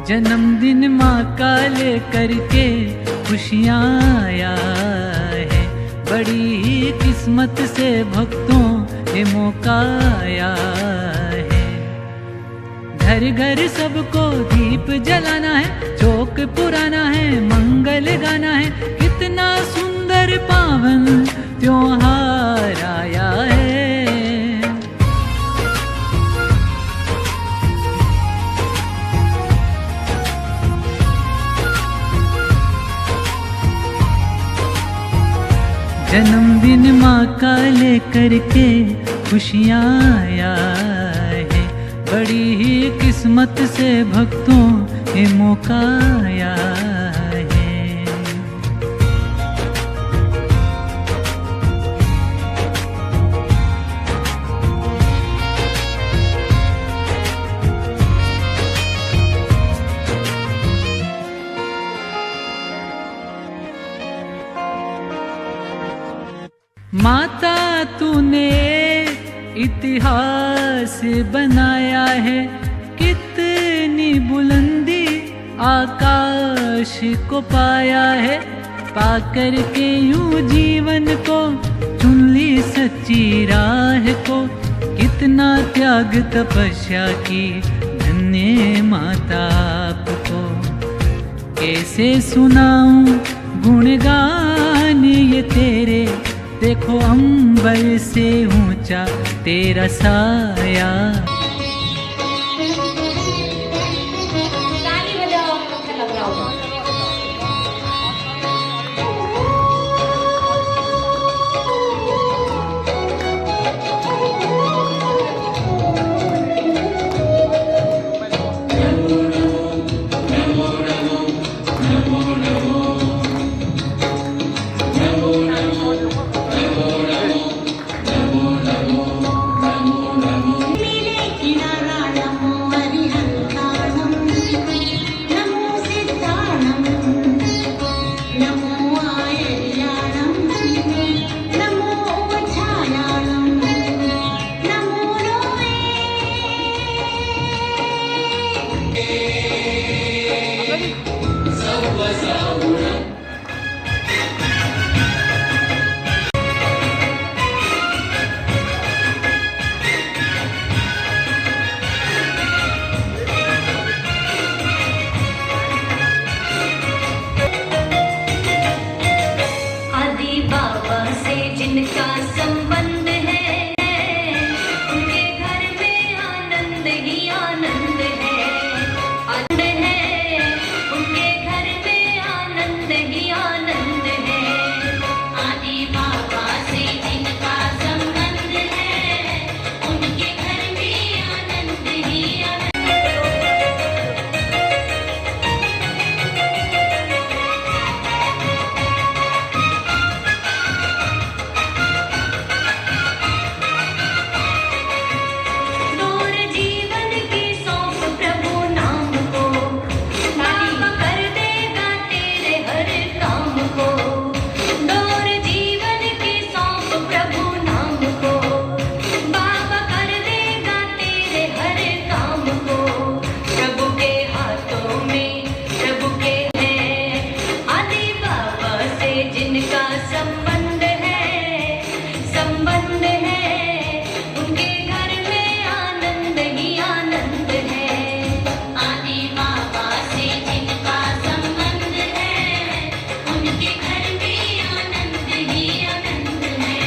जन्मदिन माँ का लेकर के खुशियाँ आया है, बड़ी ही किस्मत से भक्तों ये मौका आया है। घर घर सबको दीप जलाना है, चौक पुराना है, मंगल गाना है, कितना सुंदर पावन त्योहार आया है। जन्मदिन माँ का लेकर के खुशियाँ आया है, बड़ी ही किस्मत से भक्तों ये मौका आया है। माता तूने इतिहास बनाया है, कितनी बुलंदी आकाश को पाया है, पाकर के यूं जीवन को चुन ली सच्ची राह को, कितना त्याग तपस्या की धन्य माता आपको। कैसे सुनाऊं गुणगान ये तेरे, देखो अंबर से ऊंचा तेरा साया। जिनका संबंध है उनके घर में आनंद ही आनंद है, आनंद है उनके घर में आनंद ही आनंद है। आदि बाबा से जिनका संबंध है उनके घर में आनंद ही आनंद। जिनका संबंध है उनके घर में आनंद ही आनंद है। आदि बाबा से जिनका संबंध है उनके घर में आनंद ही आनंद है।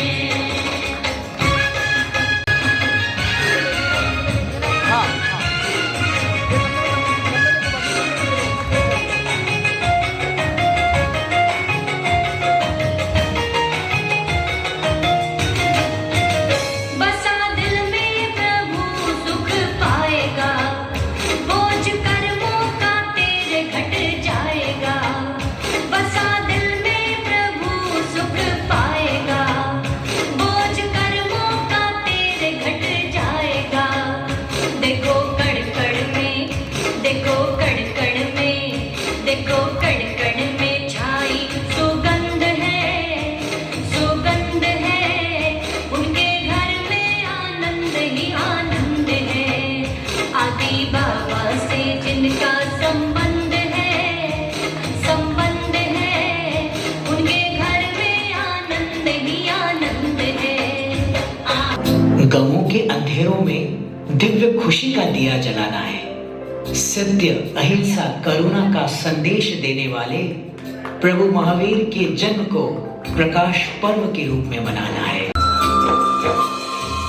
देखो कण में छाई सुगंध है उनके घर में आनंद ही आनंद है। आदि बाबा से जिनका संबंध है उनके घर में आनंद ही आनंद है। गमों के अंधेरों में दिव्य खुशी का दिया जलाना है। सत्य, अहिंसा, करुणा का संदेश देने वाले प्रभु महावीर के जन्म को प्रकाश पर्व के रूप में मनाना है।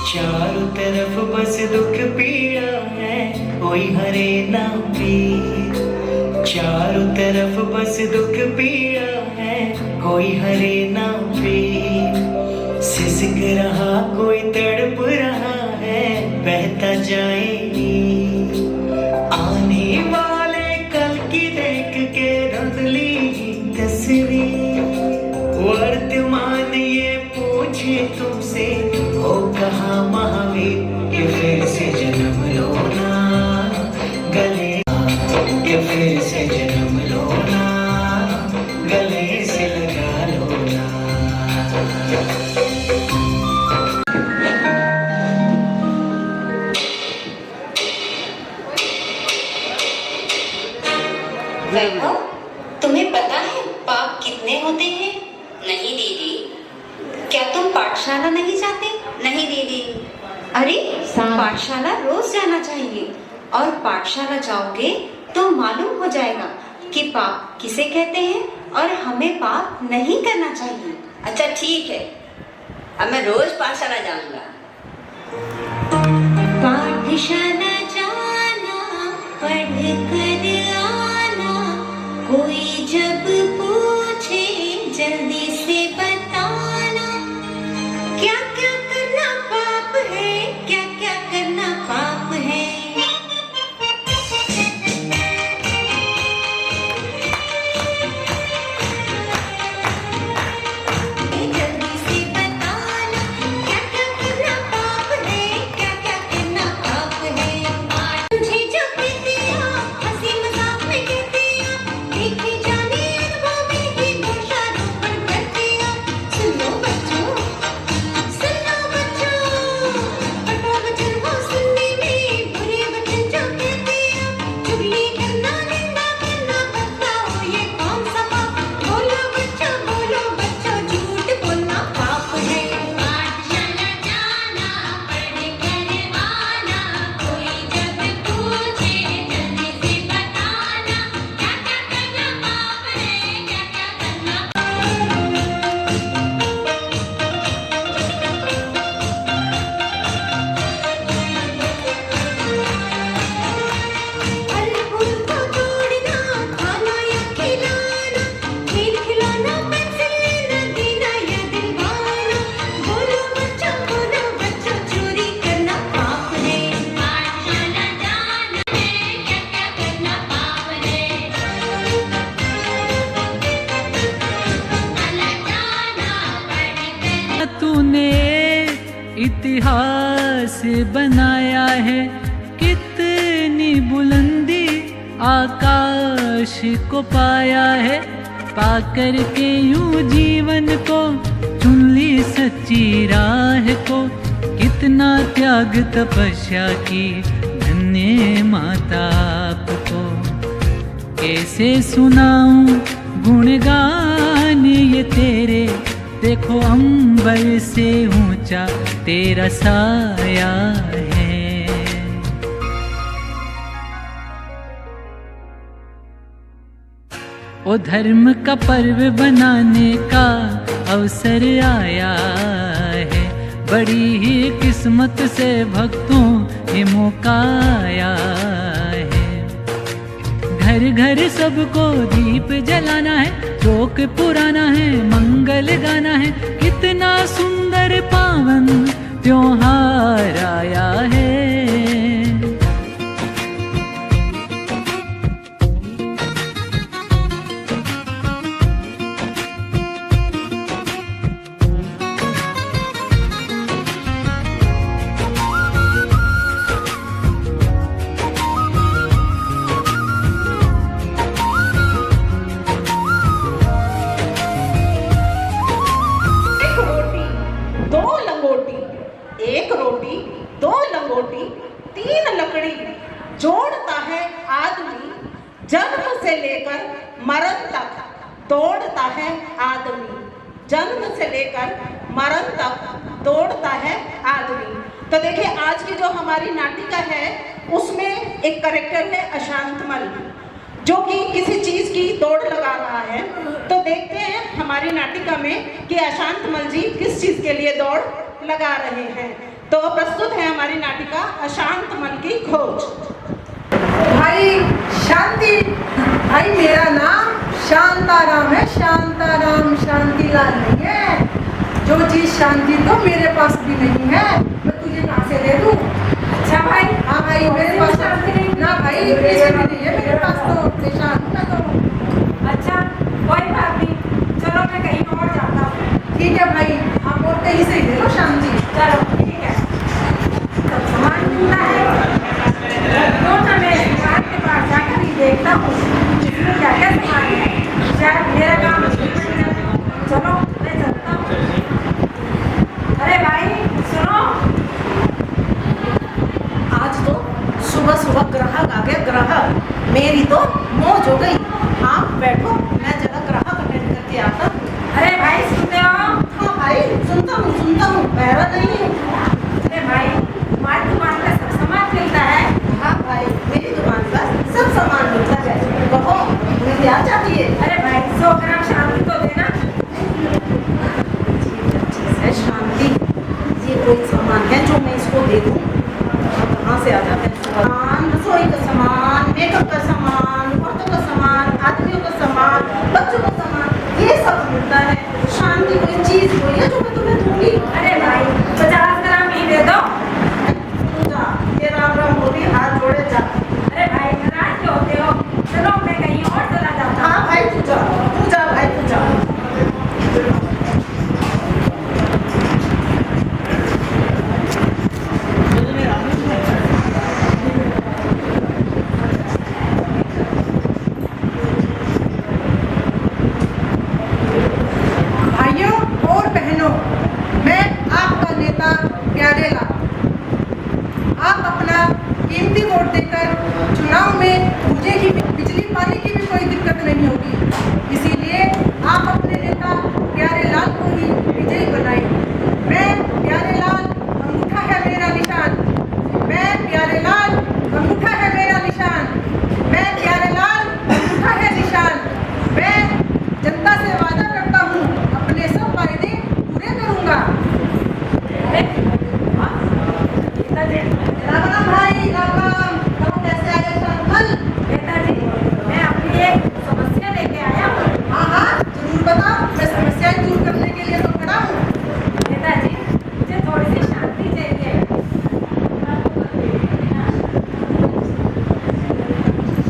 चारों तरफ बस दुख पीड़ा है, कोई हरे ना पीर। चारों तरफ बस दुख पीड़ा है, कोई हरे ना पीर। सिसक रहा कोई तड़प रहा है, बहता जाएगी। आने वाले कल की देख के धुंधली तस्वीर। वर्तमान ये पूछे तुमसे, हो कहाँ महावीर के फिर से जन्म लो ना गले, के फिर से जन्म लो ना गले से लगा लो ना। वैभव, तुम्हें पता है पाप कितने होते हैं? नहीं दीदी। क्या तुम पाठशाला नहीं जाते? नहीं दीदी। अरे पाठशाला रोज जाना चाहिए, और पाठशाला जाओगे तो मालूम हो जाएगा कि पाप किसे कहते हैं और हमें पाप नहीं करना चाहिए। अच्छा ठीक है, अब मैं रोज पाठशाला जाऊंगा। पाठशाला जाना, पढ़ कर आना, कोई जब पूछे जल्दी से बताना। क्या क्या करना पाप है, क्या क्या करना पाप है। जल्दी से बताना, क्या क्या करना पाप है, क्या क्या करना पाप है। तुझे जो कहते हो हंसी मजाक में कहते हो, देखे जाने अनुभव में ही दोषारोपण करते हो। सुन लो बच्चों, कटु वचन हो सुनने में, बुरे वचन जो कहते हो, चुगली करना, निंदा करना, बताओ ये कौन सा पाप। बोलो बच्चों, झूठ बोलना पाप है। पाठशाला जाना, पढ़ कर आना, कोई जब पूछे जल्दी से बताना। क्या क्या करना पाप है, क्या क्या करना फल फूल को तोड़ना, खाना या खिलाना, खेल खिलौना, पेंसिल लेना, देना या दिलवाना। बोलो बच्चों, चोरी करना पाप है। पाठशाला जाना है, क्या क्या करना पाप है। पाठशाला जाना, पढ़ कर तूने इतिहास बनाया है, कितनी बुलंदी आकाश को पाया है। पाकर के यूं जीवन को चुन ली सच्ची राह को, कितना त्याग तपस्या की धन्य माता आपको। कैसे सुनाऊं गुणगान ये तेरे, देखो अंबर से ऊंचा तेरा साया है। ओ धर्म का पर्व बनाने का अवसर आया है, बड़ी ही किस्मत से भक्तों ये मौका आया है। घर घर सबको दीप जलाना है, शोक पुराना है, मंगल गाना है। कितना सुंदर पावन त्योहार आया है। एक रोटी दो लंगोटी, एक रोटी दो लंगोटी, जन्म से लेकर मरण तक दौड़ता है आदमी, जन्म से लेकर मरण तक दौड़ता है आदमी। तो देखिए आज की जो हमारी नाटिका है उसमें एक कैरेक्टर है अशांतमल, जो कि किसी चीज की दौड़ लगा रहा है। तो देखते हैं हमारी नाटिका में कि अशांतमल जी किस चीज के लिए दौड़ लगा रहे हैं। तो प्रस्तुत है हमारी नाटिका अशांतमल की खोज। भाई शांति, भाई मेरा नाम शांताराम है, शांताराम शांतिलाल नहीं है। जो चीज शांति तो मेरे पास भी नहीं है, मैं तुझे कहाँ से दे दूँ? अच्छा भाई, हाँ भाई मेरे पास ना भाई किसी भी नहीं है मेरे पास, तो शांत मैं तो। अच्छा कोई बात नहीं, चलो मैं कहीं और जाता हूँ। ठीक है भाई, आप और कहीं से ही ले लो शांति। चलो ठीक है। सब सामान मिलता है तो ना मैं दुकान के पास जाकर ही देखता हूँ इसमें क्या क्या सामान है, शायद मेरा काम चलो मैं चलता हूँ। अरे भाई सुनो, आज तो सुबह सुबह ग्राहक आ गया, ग्राहक, मेरी तो मौज हो गई। आप बैठो, मैं जरा ग्राहक अटेंड करके आता। अरे भाई सुनते हो? हाँ भाई सुनता हूँ, बहरा नहीं हूँ। अरे भाई तुम्हारी दुकान का सब सामान मिलता है? हाँ भाई मेरी दुकान का सब सामान मिलता है। कहो तुम्हें क्या चाहिए? अरे भाई 100 ग्राम शांति तो देना। है शांति, ये कोई सामान है जो मैं इसको दे दूँ? कहाँ से आ जाते हैं सामान? रसोई का सामान, मेकअप का सामान, औरतों का सामान, आदमियों का सामान, बच्चों का सामान, ये सब मिलता है। शांति कोई चीज कोई है जो मैं तुम्हें दूंगी? अरे भाई 50 ग्राम ही दे दो। जा, ये राम होती हाथ जोड़े जा। अरे भाई नाराज क्यों होते हो? चलो मैं कहीं और चला जाता। हाँ भाई तू जा भाई तू जा। भाइयों और बहनों, मैं आपका नेता प्यारेलाल, आप अपना कीमती वोट देकर चुनाव में मुझे ही बिजली पानी की भी कोई दिक्कत नहीं होगी, इसीलिए आप अपने नेता प्यारेलाल को ही विजयी बनाइए। मैं प्यारेलाल, अंगूठा है मेरा निशान, मैं प्यारेलाल, अंगूठा है मेरा निशान, मैं प्यारेलाल, अंगूठा है निशान। मैं जनता से वादा करता हूँ अपने सब वायदे पूरे करूँगा। राम राम भाई, राम राम। तुम कैसे आए शांतमल? नेताजी मैं अपनी एक समस्या लेके आया हूँ। हाँ हाँ जरूर बताओ, मैं समस्याएं दूर करने के लिए तो खड़ा हूँ। नेताजी मुझे थोड़ी सी शांति चाहिए।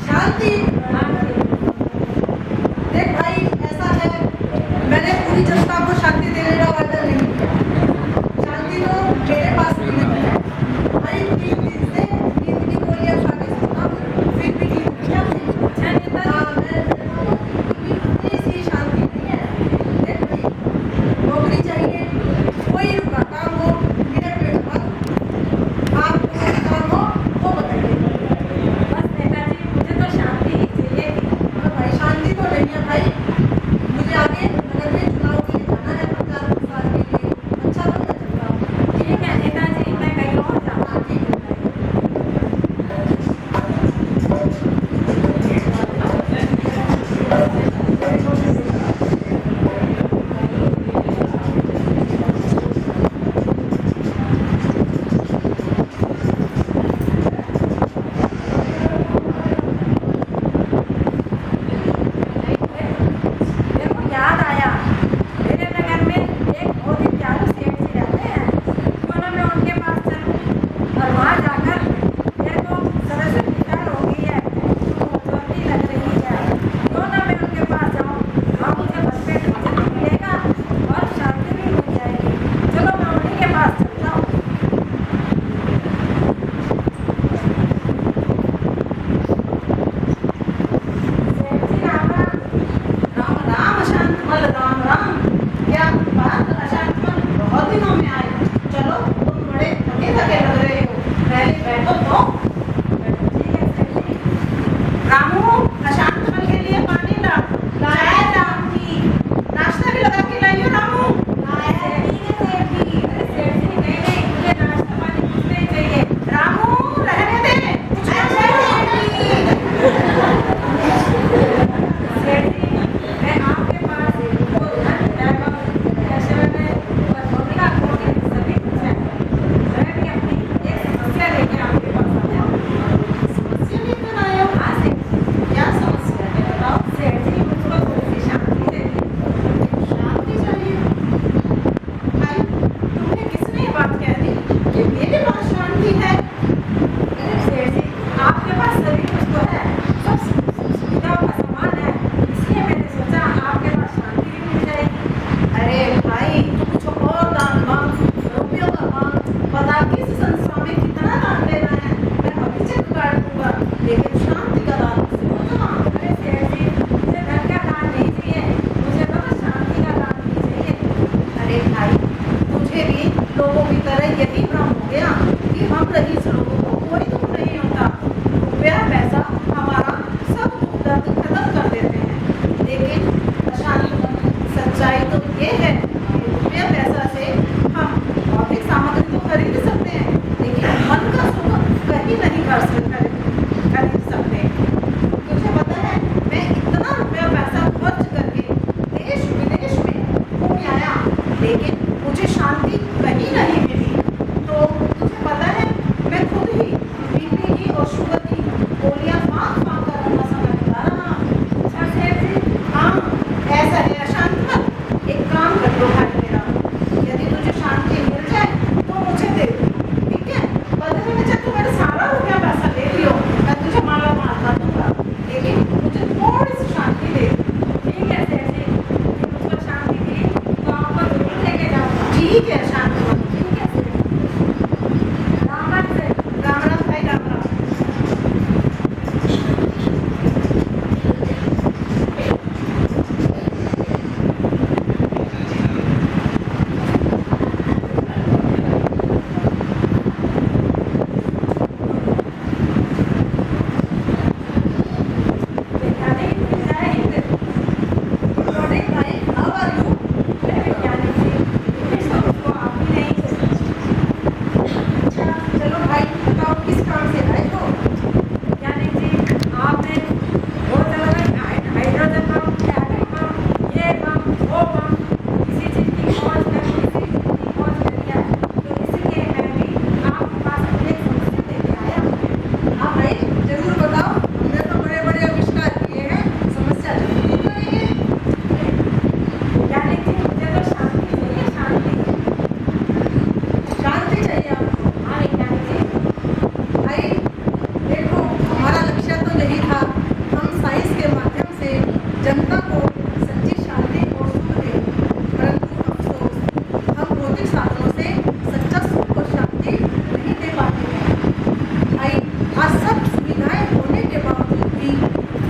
शांति? देख भाई ऐसा है, मैंने पूरी जनता को शांति देने का वादा नहीं किया। शांति तो मेरे पास भी नहीं है भाई। 3 दिन से नींद की गोलियां खा के सोता हूँ, फिर भी नींद नहीं आती। अच्छा नेता, इतनी सी शांति नहीं है। देख भाई नौकरी चाहिए, कोई रुका काम हो मेरे पेट पर, आपको काम हो वो बताइए। बस नेताजी मुझे तो शांति ही चाहिए थी। भाई शांति तो नहीं है भाई, मुझे आगे नगर में चुनाव के लिए जाना है 50 साल के लिए। अच्छा तो मैं चलता हूँ। ठीक है नेताजी, मैं कहीं और जाता हूँ। ठीक है।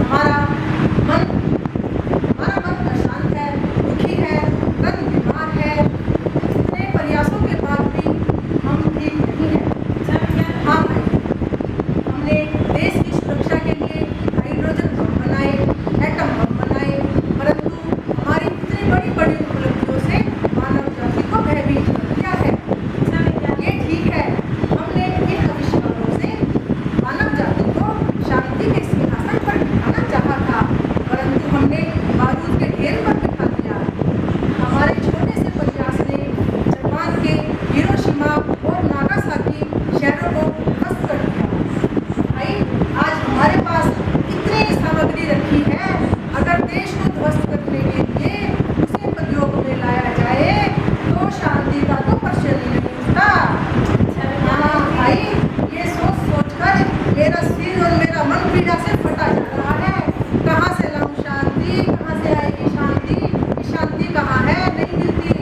हमारा मन अशांत है, दुखी है, तन बीमार है। इतने प्रयासों के बाद भी हम ठीक नहीं है। हाँ भाई, हमने देश की सुरक्षा के लिए हाइड्रोजन बम बनाए, एटम बम बनाए, परंतु हमारी इतनी बड़ी बड़ी उपलब्धियों से मानव जाति को भयभीत कर दिया है। ये ठीक है, हमने इन आविष्कारों से मानव जाति को शांति के सिंहासन पर बिठाना चाहा था, परंतु हमने बारूद के ढेर पर बिठा दिया। हमारे छोटे से प्रयास ने जापान के हिरोशिमा और नागासाकी शहरों को ध्वस्त कर दिया। भाई, आज हमारे पास इतनी सामग्री रखी है, अगर देश को ध्वस्त करने के लिए उसे प्रयोग में लाया जाए तो शांति का तो प्रश्न ही नहीं उठता। हाँ भाई, ये सोच सोचकर मेरा सिर और मेरा मन पीड़ा से फटा जा रहा है। कहाँ से लाऊं शांति, कहाँ से आएगी शांति? ये शांति कहाँ है? नहीं मिलती,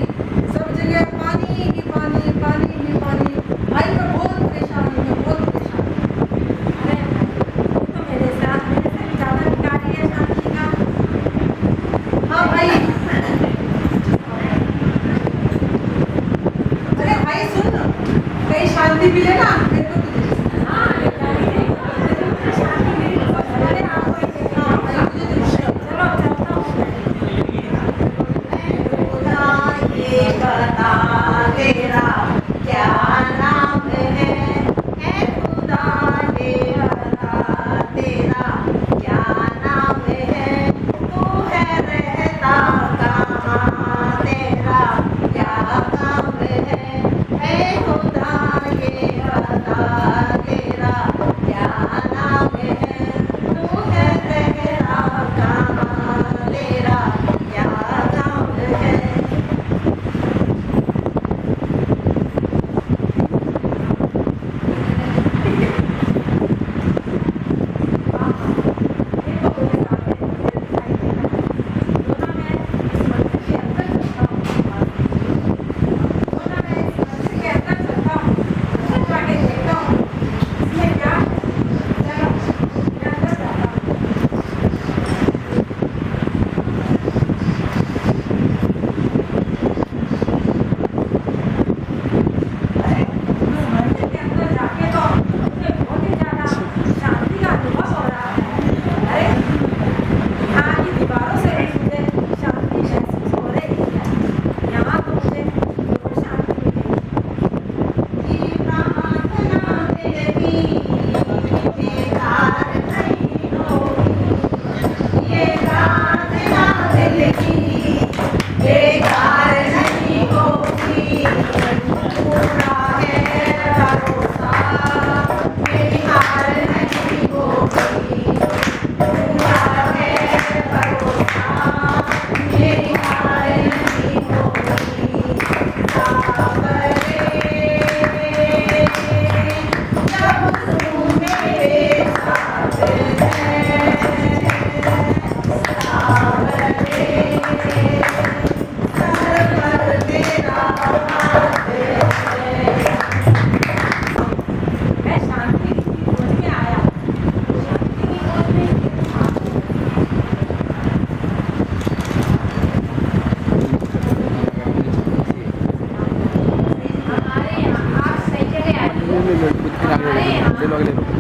सब जगह पानी ही पानी, पानी ही पानी। भाई मैं बहुत परेशान हूँ, मैं बहुत परेशान हूँ। तो मेरे साथ ज़्यादा कार्य है शांति का। हाँ भाई, अरे भाई सुन, कहीं शांति मिले ना मेरे को तुझे। हाँ भाई, मुझे तो ये बता तेरा क्या नाम है? ऐ खुदा ये बता तेरा क्या नाम है? तू है रहता कहाँ, तेरा क्या काम है? ऐ खुदा ये बता तेरा क्या नाम है? तू है रहता कहाँ, तेरा क्या काम है?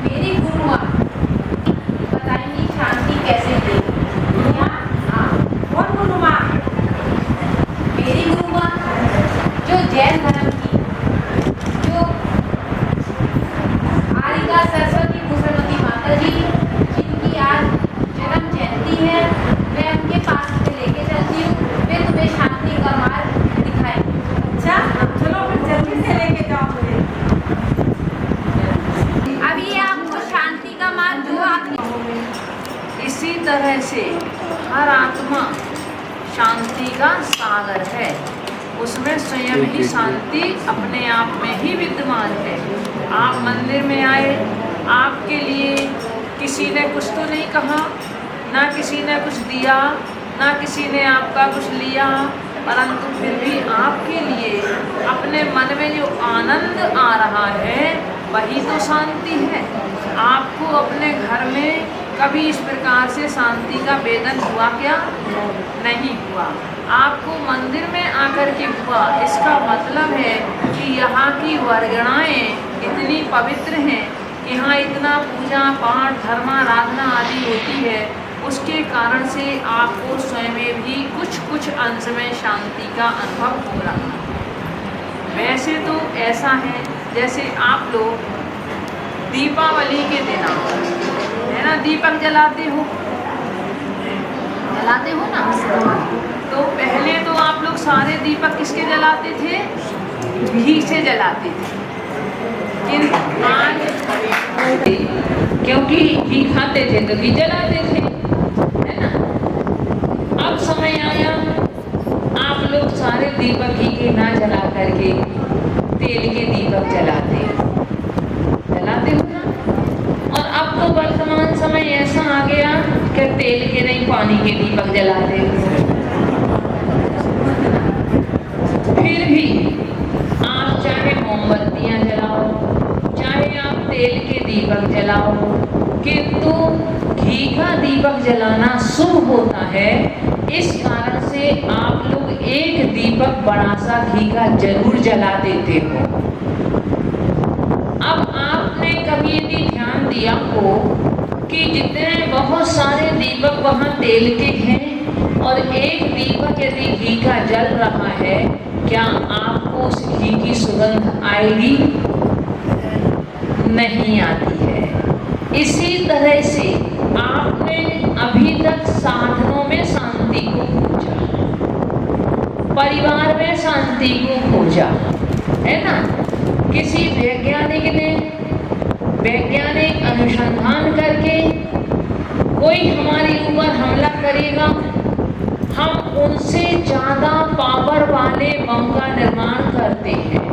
मेरी गुरुआ बताएंगी शांति कैसे देगी। हाँ, कौन गुरुआ? मेरी गुरुआ जो जैन धर्म की, जो आरिका सरस्वती भूषणवती माता जी जिनकी आज जन्म जयंती है, मैं उनके पास से लेके चलती हूँ। वे तुम्हें शांति का मार्ग दिखाएंगे। अच्छा, चलो फिर जल्दी से लेके जाओ मुझे। अभी आपको शांति का मार्ग जो आपने इसी तरह से हर आत्मा शांति का सागर है, उसमें स्वयं ही शांति अपने आप में ही विद्यमान है। आप मंदिर में आए, आपके लिए किसी ने कुछ तो नहीं कहा, ना किसी ने कुछ दिया, ना किसी ने आपका कुछ लिया, परंतु फिर भी आपके लिए अपने मन में जो आनंद आ रहा है वही तो शांति है। आपको अपने घर में कभी इस प्रकार से शांति का वेदन हुआ क्या? नहीं हुआ। आपको मंदिर में आकर के हुआ। इसका मतलब है कि यहाँ की वर्गणाएँ इतनी पवित्र हैं, यहाँ इतना पूजा पाठ धर्माराधना आदि होती है, उसके कारण से आपको स्वयं भी कुछ अंश में शांति का अनुभव हो रहा है। वैसे तो ऐसा है जैसे आप लोग दीपावली के दिन है ना, दीपक जलाते हो ना। तो पहले तो आप लोग सारे दीपक किसके जलाते थे? घी से जलाते थे। क्योंकि घी खाते थे तो घी जलाते थे, है ना। अब समय आया आप लोग सारे दीपक घी के ना जला करके तेल के दीपक जलाते हो ना। और अब तो वर्तमान समय ऐसा आ गया कि तेल के नहीं पानी के दीपक जलाते हो। फिर भी आप चाहे मोमबत्तियां जलाओ, चाहे आप तेल के दीपक जलाओ, किंतु घी का दीपक जलाना शुभ होता है। इस कारण से आप लोग एक दीपक बड़ा सा घी का जरूर जला देते हो। अब आपने कभी यदि ध्यान दिया हो कि जितने बहुत सारे दीपक वहाँ तेल के हैं और एक दीपक यदि घी का जल रहा है, क्या आपको उस घी की सुगंध आएगी? नहीं आती है। इसी तरह से आपने अभी तक साधनों में शांति को खोजा, परिवार में शांति को खोजा, है ना। किसी वैज्ञानिक ने वैज्ञानिक अनुसंधान करके कोई हमारे ऊपर हमला करेगा, हम उनसे ज़्यादा पावर वाले बम का निर्माण करते हैं,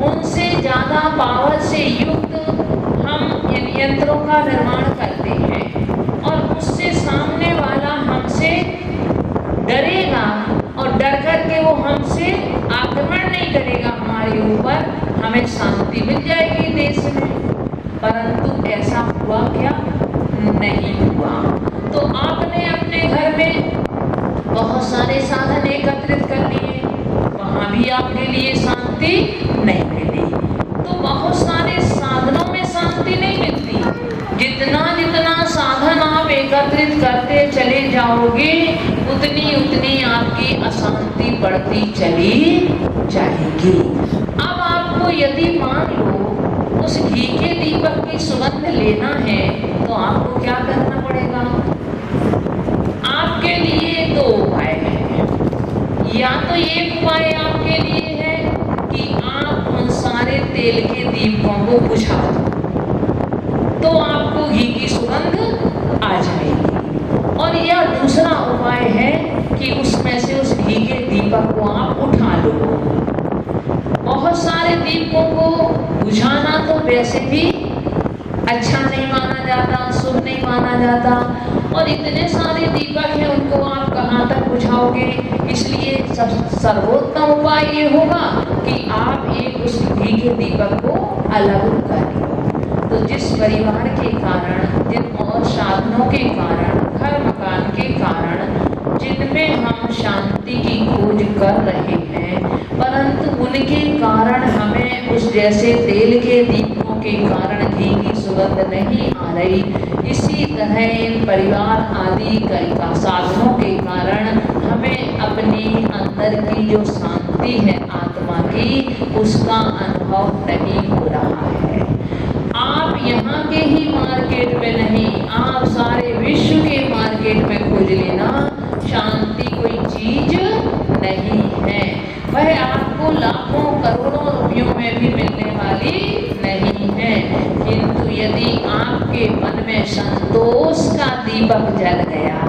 उनसे ज़्यादा पावर से युक्त हम यंत्रों का निर्माण करते हैं, और उससे सामने वाला हमसे डरेगा और डर करके वो हमसे आक्रमण नहीं करेगा हमारे ऊपर, हमें शांति मिल जाएगी देश में। परंतु ऐसा हुआ क्या? नहीं हुआ। तो आपने अपने घर में बहुत सारे साधन एकत्रित कर लिए, वहाँ भी आपके लिए शांति नहीं मिली। तो बहुत सारे साधनों में शांति नहीं मिलती। जितना जितना साधन आप एकत्रित करते चले जाओगे, उतनी उतनी आपकी अशांति बढ़ती चली जाएगी। अब आपको यदि मान लो उस घी के दीपक की सुगंध लेना है, तो आपको क्या करना पड़ेगा? आपके लिए दो उपाय हैं। या तो एक उपाय आपके लिए है कि आप उन सारे तेल के दीपकों को बुझा दो, तो आपको घी की सुगंध आ जाएगी। और यह दूसरा उपाय है कि उसमें से उस घी के दीपक को आप उठा लो। बहुत सारे दीपकों को बुझाना तो वैसे भी अच्छा नहीं माना जाता, शुभ नहीं माना जाता, और इतने सारे दीपक हैं उनको आप कहाँ तक बुझाओगे। इसलिए सर्वोत्तम उपाय ये होगा कि आप एक उस घी के दीपक को अलग कर लो। तो जिस परिवार के कारण, जिन और साधनों के कारण, घर मकान के कारण जिनमें हम शांति की खोज कर रहे हैं, परंतु उनके कारण हमें उस जैसे तेल के दीपों के कारण घी की सुगंध नहीं आ रही, इसी तरह इन परिवार आदि का साधनों के कारण हमें अपनी अंदर की जो शांति है आत्मा की, उसका अनुभव नहीं हो रहा है। आप यहाँ के ही मार्केट में नहीं, आप सारे विश्व के मार्केट में खोज लेना, शांति कोई चीज नहीं है। वह आपको लाखों करोड़ों रुपयों में भी मिलने वाली नहीं है। किंतु यदि आपके मन में संतोष का दीपक जल गया,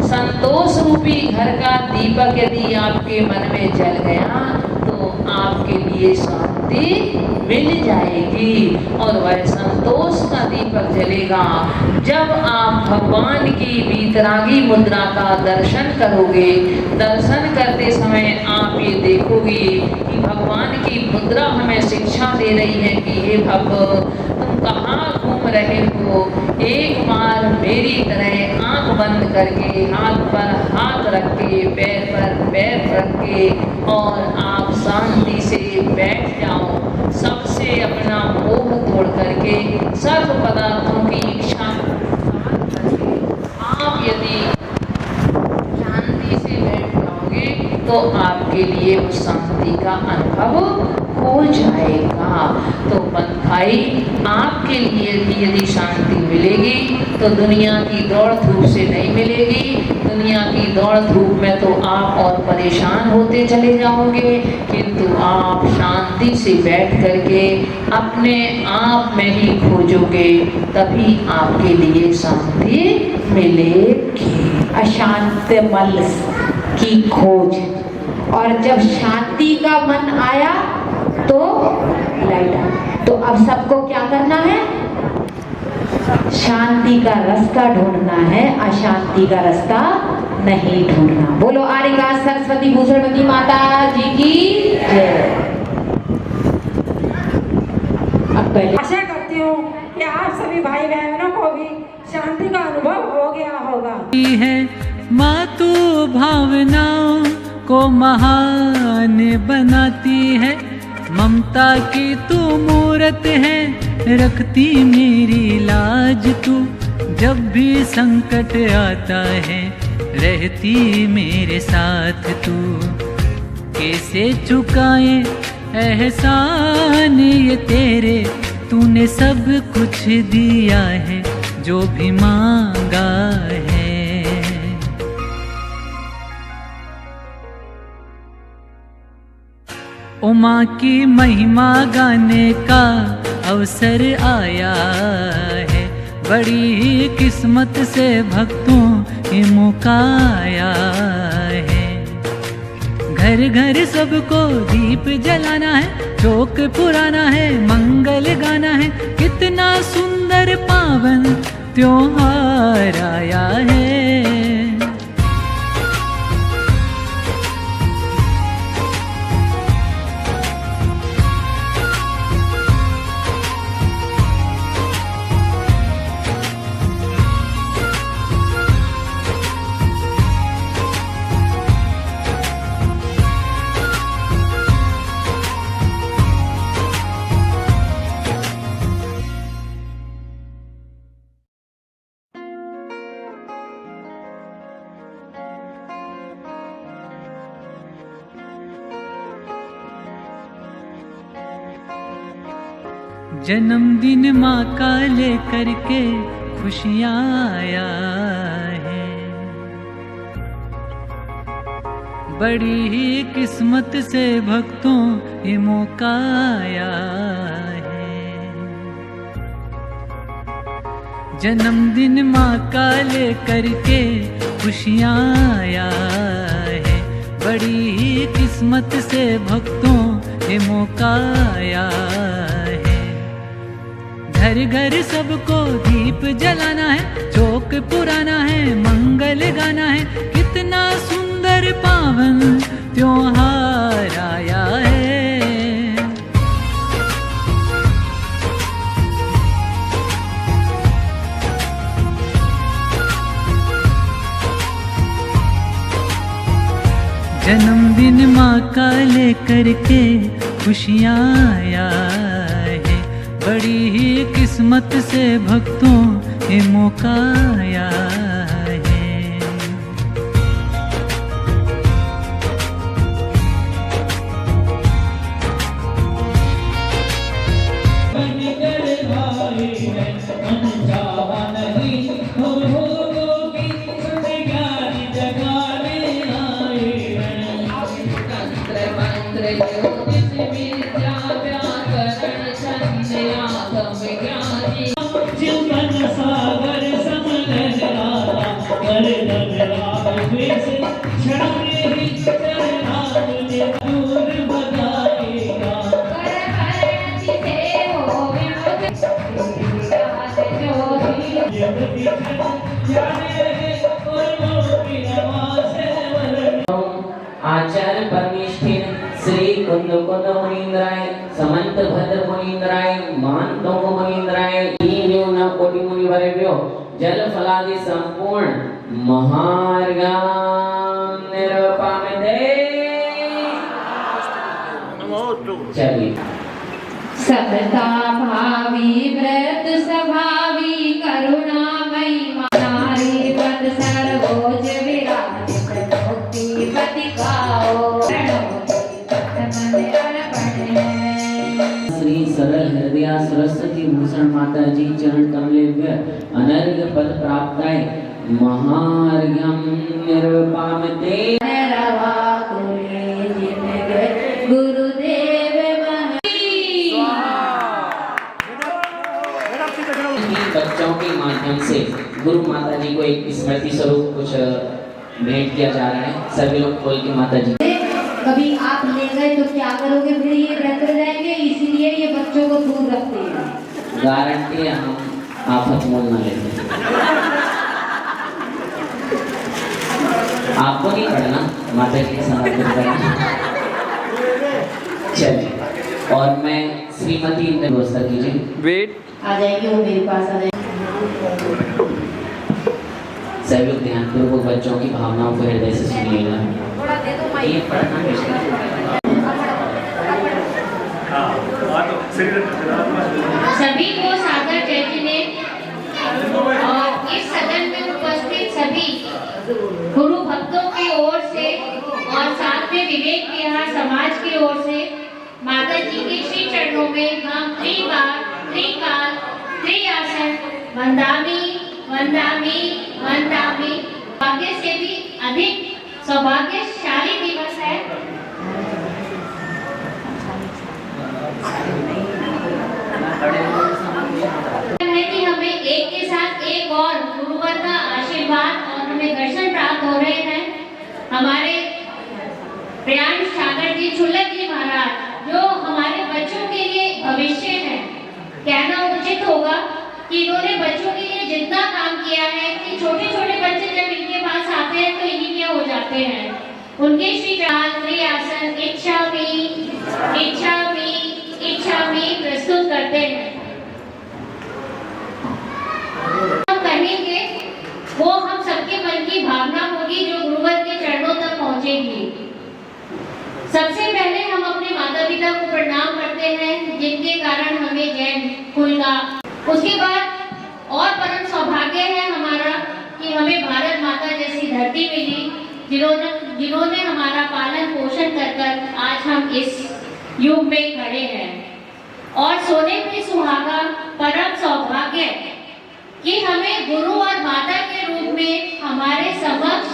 संतोष रूपी घर का दीपक यदि आपके मन में जल गया, तो आपके लिए शांति मिल जाएगी। और वह संतोष का दीपक जलेगा जब आप भगवान की वीतरागी मुद्रा का दर्शन करोगे। दर्शन करते समय आप ये देखोगे कि भगवान की मुद्रा हमें शिक्षा दे रही है कि हे भक्त, तुम कहाँ घूम रहे हो, एक बार मेरी तरह आंख बंद करके हाथ पर हाथ रख के पैर पर पैर रख के और आप शांति से बैठ जाओ। सबसे अपना मोह तोड़ करके सर्व पदार्थों की इच्छा आप यदि शांति से बैठ जाओगे तो आपके लिए उस शांति का अनुभव हो जाएगा। तो बंद भाई, आपके लिए भी यदि शांति मिलेगी तो दुनिया की दौड़ धूप से नहीं मिलेगी। दुनिया की दौड़ धूप में तो आप और परेशान होते चले जाओगे, किंतु आप शांति से बैठ करके अपने आप में ही खोजोगे, तभी आपके लिए शांति मिलेगी। अशांत मन की खोज, और जब शांति का मन आया तो लाइट। तो अब सबको क्या करना है? शांति का रास्ता ढूंढना है, अशांति का रास्ता नहीं ढूंढना। बोलो आरिका सरस्वती भूषणवती माता जी की जय। अब पहले आशा करती हूँ कि आप सभी भाई बहनों को भी शांति का अनुभव हो गया होगा। है माँ तू भावनाओं को महान बनाती है, ममता की तू मूरत है, रखती मेरी लाज तू। जब भी संकट आता है रहती मेरे साथ तू। कैसे चुकाए एहसान ये तेरे, तूने सब कुछ दिया है जो भी मांगा है। उमा की महिमा गाने का अवसर आया है, बड़ी ही किस्मत से भक्तों ये मौका आया है। घर घर सबको दीप जलाना है, चौक पुराना है, मंगल गाना है। कितना सुंदर पावन त्योहार आया है। जन्मदिन माँ का लेकर के खुशियाँ आया है, बड़ी ही किस्मत से भक्तों ये मौका आया है। जन्मदिन माँ का लेकर के खुशियाँ आया है, बड़ी ही किस्मत से भक्तों ये मौका आया है। घर घर सबको दीप जलाना है, चौक पुराना है, मंगल गाना है। कितना सुंदर पावन त्योहार आया है। जन्मदिन माँ का लेकर के खुशियाँ आया है, बड़ी ही किस्मत से भक्तों ये मौका आया है। जीवन सागर समझ सर्वेभ्यो जल फलादि संपूर्ण महार्घ्यं निरूपयामि। चलिए। सबका भावी व्रत स्वभावी करुणामयी नारी व्रत सर्वोज विराजित मुक्ति पतिकाओ श्री सरल हृदय सरस्वती भूषण माता जी चरण कमलेभ्य अनर्घ्य पद प्राप्ताय महार्घ्यं निरूपयामि। गुरुदेव बच्चों के माध्यम से गुरु माता जी को एक स्मृति स्वरूप कुछ भेंट किया जा रहा है। सभी लोग खोल के माता जी। कभी आप ले गए तो क्या करोगे? फिर ये व्रत रहेंगे, इसीलिए ये बच्चों को दूर रखते हैं। गारंटी है हम आफत मोल ना लेते। आपको नहीं पढ़ना, माता जी के समर्पित करना। चलिए, और मैं श्रीमती व्यवस्था कीजिए। वेट आ जाएंगे वो मेरे पास, आ जाएंगे। सभी लोग ध्यानपूर्वक बच्चों की भावनाओं को हृदय से सुनिएगा। ये पढ़ना सभी को सादर जय जिने और इस सदन में उपस्थित सभी गुरु भक्तों की ओर से और साथ में विवेक विहार समाज की ओर से माता जी के श्री चरणों में हम त्रिबार त्रिकाल त्रिआसन वंदामि वंदामि वंदामि। भाग्य से भी अधिक सौभाग्यशाली दिवस है। कि हमें एक के साथ एक और गुरुवर का आशीर्वाद और हमें दर्शन प्राप्त हो रहे हैं। हमारे प्रियांश सागर जी छुल्लक जी महाराज जो हमारे बच्चों के लिए भविष्य है, कहना उचित होगा कि इन्होंने बच्चों के लिए जितना काम किया है कि छोटे छोटे बच्चे जब इनके पास आते हैं तो इन्हीं के हो जाते हैं। उनके श्री त्रिआसन इच्छामि प्रस्तुत करते हैं। हम कहेंगे वो हम सबके मन की भावना होगी जो गुरुवर के चरणों तक पहुंचेगी। सबसे पहले हम अपने माता पिता को प्रणाम करते हैं जिनके कारण हमें जैन खुलना। उसके बाद और परम सौभाग्य है हमारा कि हमें भारत माता जैसी धरती मिली जिन्होंने हमारा पालन पोषण कर आज हम इस युग में खड़े हैं। और सोने पे सुहागा परम सौभाग्य कि हमें गुरु और माता के रूप में हमारे समक्ष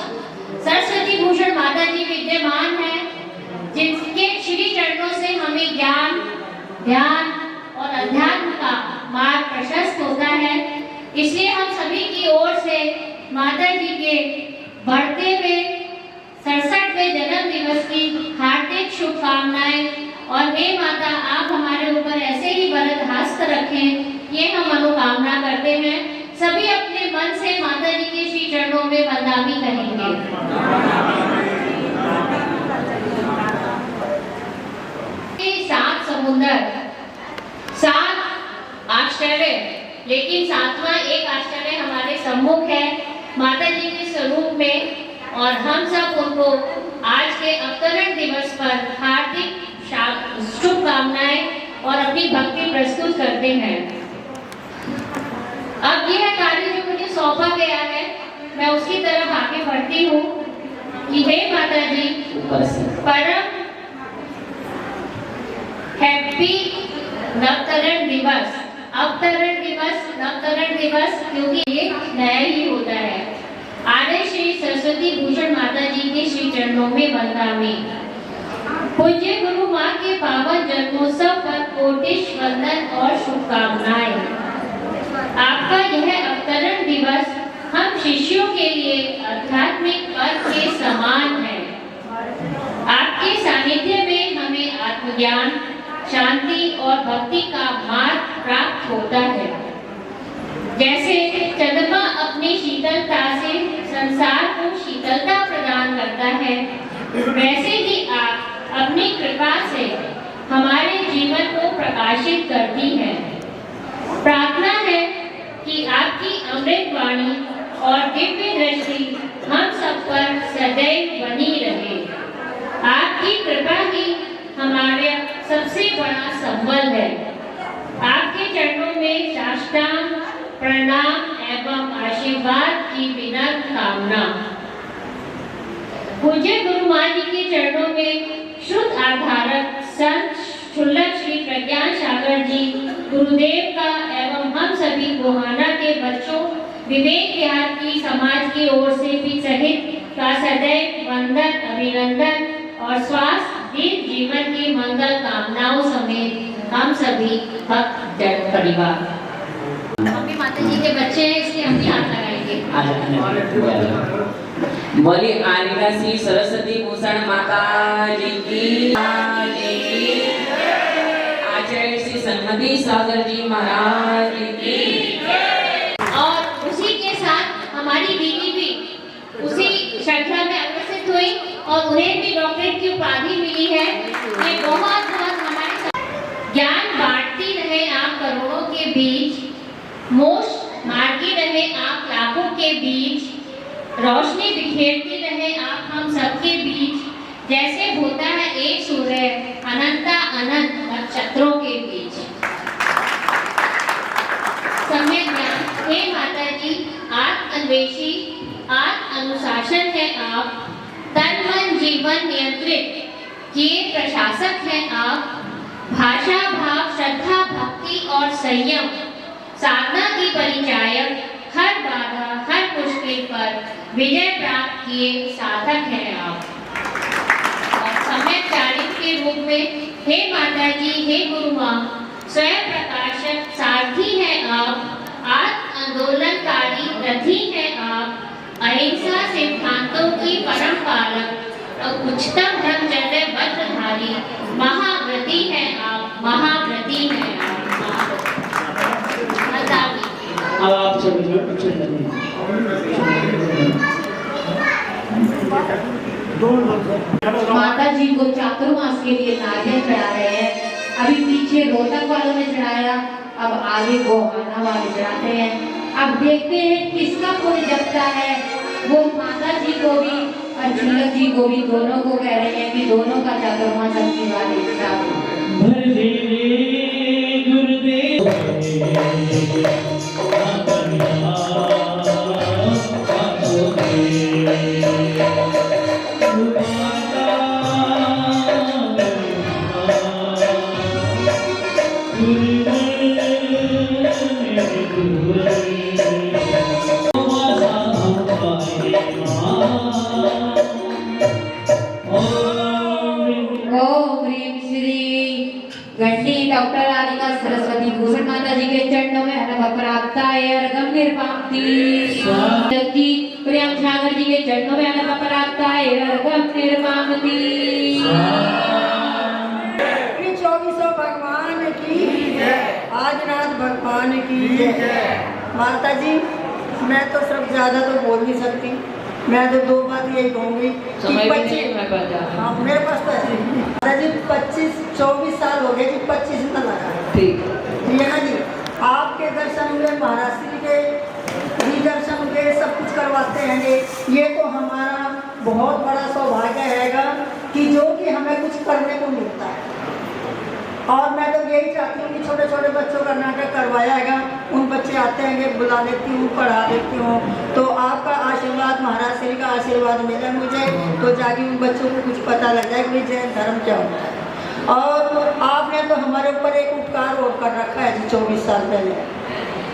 सरस्वती भूषण माता जी विद्यमान है, जिनके श्री चरणों से हमें ज्ञान ध्यान और अध्यात्म का मार्ग प्रशस्त होता है। इसलिए हम सभी की ओर से माता जी के बढ़ते हुए 67वें जन्म दिवस की हार्दिक शुभकामनाएं। और हे माता आप हमारे ऊपर ऐसे ही वरद हस्त रखें, ये हम मनोकामना करते हैं। सभी अपने मन से माता जी के श्री चरणों में वंदामि कहेंगे। सात समुद्र, सात आश्चर्य, लेकिन सातवां एक आश्चर्य हमारे सम्मुख है माता जी के स्वरूप में। और हम सब उनको आज के अवतरण दिवस पर हार्दिक शुभकामनाएं और अपनी भक्ति प्रस्तुत करते हैं। अब यह कार्य जो मुझे सौंपा गया है मैं उसकी तरफ आगे बढ़ती हूँ कि हे माता जी परम हैप्पी नवतरण दिवस, अवतरण दिवस, नवतरण दिवस, क्योंकि ये नया ही होता है। आदे श्री सरस्वती भूषण माता जी के श्री चरणों में वंदामि। पूज्य गुरु माँ के पावन जन्मोत्सव पर कोटिश वंदन और शुभकामनाएं। आपका यह अवतरण दिवस हम शिष्यों के लिए आध्यात्मिक अर्थ के समान है। आपके सानिध्य में हमें आत्मज्ञान, शांति और भक्ति का मार्ग प्राप्त होता है। जैसे चंद्रमा अपनी शीतलता से संसार को शीतलता प्रदान करता है, वैसे ही आप अपनी कृपा से हमारे जीवन को प्रकाशित करती हैं। प्रार्थना है कि आपकी अमृत वाणी और दिव्य दृष्टि हम सब पर सदैव बनी रहे। आपकी कृपा ही हमारे सबसे बड़ा संबल है। आपके चरणों में साष्टांग प्रणाम एवं आशीर्वाद की विनम्र कामना। पूज्य गुरु माँ जी के चरणों में शुद्ध आधारक संत शुल्लक श्री प्रज्ञान सागर जी गुरुदेव का एवं हम सभी गोहाना के बच्चों विवेक विहार की समाज की ओर से भी सहित का सदैव वंदन अभिनंदन और स्वास्थ्य दीर्घ जीवन की मंगल कामनाओं समेत हम सभी भक्त जन परिवार। हम भी माता जी के बच्चे हैं, इसलिए हम भी हाथ लगाएंगे। बोलिए आदिवासी सरस्वती भूषण माता जी की, आचार्य श्री सन्मति सागर जी महाराज की। और उसी के साथ हमारी दीदी भी उसी श्रृंखला में अग्रसित हुई और उन्हें भी डॉक्टरेट की उपाधि मिली है। ये बहुत बहुत हमारे साथ ज्ञान बांटती रहे आप करोड़ों के बीच, मोक्ष मार्गी रहे आप लाखों के बीच, रोशनी बिखेरती रहे आप हम सबके बीच, जैसे होता है एक सूर्य अनंता अनंत नक्षत्रों के बीच। सम्यक ज्ञान हे माता जी, आत्म अन्वेषी आत्म अनुशासन है आप, तन मन जीवन नियंत्रित किए प्रशासक हैं आप, भाषा भाव श्रद्धा भक्ति और संयम साधना की परिचायक, हर बाधा हर मुश्किल पर विजय प्राप्त किए साधक हैं आप। और समय चारित्र के रूप में हे माता जी हे गुरु माँ, स्वयं प्रकाशक सारथी हैं आप, आत्म आंदोलनकारी रथी हैं आप, अहिंसा सिद्धांतों की परम पालक और उच्चतम ब्रह्मचर्य व्रतधारी महाव्रती हैं आप, महाव्रती हैं आप। अब आप माता जी को चातुर्मास के लिए नारियल चढ़ा रहे हैं। अभी पीछे रोहतक वालों ने चढ़ाया, अब आगे गोहाना वाले चढ़ाते हैं। अब देखते हैं किसका पुण्य जपता है। वो माता जी को भी और झिलक जी को भी, दोनों को कह रहे हैं कि दोनों का चातुर्मास अपनी बात एक साथ। डॉक्टर राधिका सरस्वती भूषण माता जी के चरणों में हरभ प्राप्ताय अर्घम निर्वाप्ति। जी प्रियम सागर जी के चरणों में हरभ प्राप्ताय अर्घम निर्वाप्ति। 24 भगवान की आदिनाथ भगवान की माता जी। मैं तो सिर्फ ज्यादा तो बोल नहीं सकती, मैं तो दो बात यही कहूँगी कि 25 हाँ मेरे पास तो ऐसे माता जी 25-24 साल हो गए कि 25 इतना लगा। ठीक है ना जी। आपके दर्शन हुए, महाराज श्री के भी दर्शन हुए, सब कुछ करवाते हैं। ये तो हमारा बहुत बड़ा सौभाग्य हैगा कि जो कि हमें कुछ करने को मिलता है। और मैं तो यही चाहती हूँ कि छोटे छोटे बच्चों का नाटक करवाया है, उन बच्चे आते हैं, बुला लेती हूँ, पढ़ा देती हूँ। तो आपका आशीर्वाद, महाराज श्री का आशीर्वाद मिले मुझे, तो जाके उन बच्चों को कुछ पता लग जाए कि जैन धर्म क्या होता है। और आपने तो हमारे ऊपर एक उपकार और कर रखा है जी। 24 साल पहले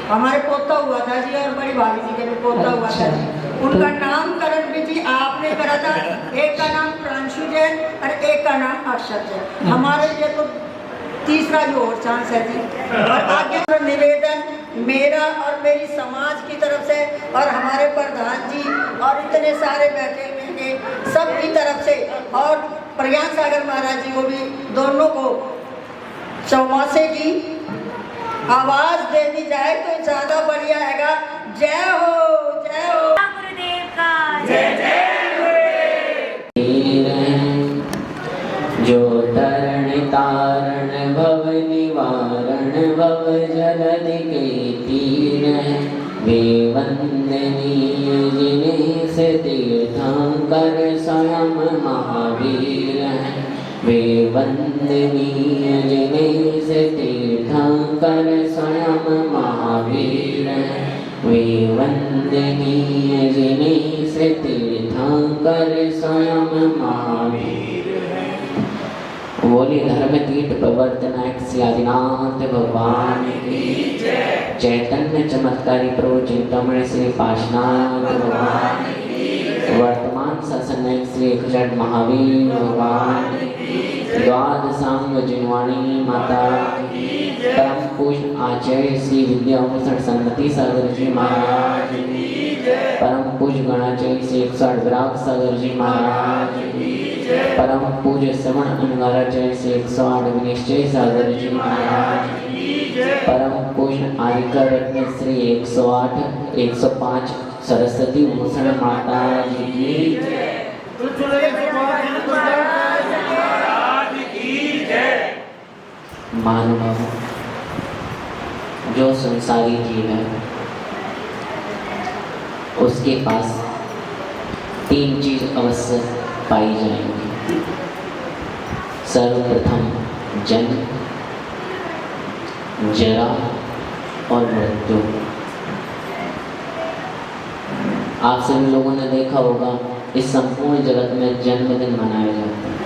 हमारे पोता हुआ था जी, और बड़ी भाभी जी के भी पोता हुआ था जी। उनका नामकरण भी जी आपने करा था। एक का नाम प्रांशु जैन और एक का नाम अक्षर जैन। हमारे लिए तो तीसरा जो और चांस है जी। और आगे निवेदन मेरा और मेरी समाज की तरफ से और हमारे प्रधान जी और इतने सारे बैठे हुए हैं सब की तरफ से, और प्रज्ञान सागर महाराज जी को भी, दोनों को चौमासे की आवाज दे दी जाए तो ज्यादा बढ़िया हैगा। जय हो, जय हो गुरुदेव का जय जय। जो तरण तारण भव निवारण भव जलद के तीर वे वंदनीय जिन्हें से तीर्थंकर स्वयं महावीर हैं। वे वंदनीय जिन्हें से तीर्थंकर स्वयं महावीर हैं। वे वंदनीय जिन्हें से तीर्थंकर स्वयं महावीर हैं। बोलिए धर्म कीट प्रवर्तनायक श्री आदिनाथ भगवान की जय। चैतन्य चमत्कारी प्रभु चिंतामणि श्री पार्श्वनाथ भगवान की। वर्तमान सत्संग श्री 108 महावीर भगवान की। द्वादशांग जिनवाणी माता की। परम पूज्य आचार्य श्री विद्याभूषण सन्मति सागर जी महाराज की। परम पूज्य गणाचार्य श्री 108 विराग सागर जी महाराज की। परम पूज्य श्रवण अनुगाराचार्य श्री 108 विनिश्चय सागर जी महाराज की। परम पूज्य आरिका रत्न श्री 108 105 सरस्वती भूषण माता जी की। मानव जो संसारी जीव है उसके पास 3 चीज अवश्य पाई जाएंगी। सर्वप्रथम जन्म, जरा और मृत्यु। आप सभी लोगों ने देखा होगा इस संपूर्ण जगत में जन्मदिन मनाया जाता है,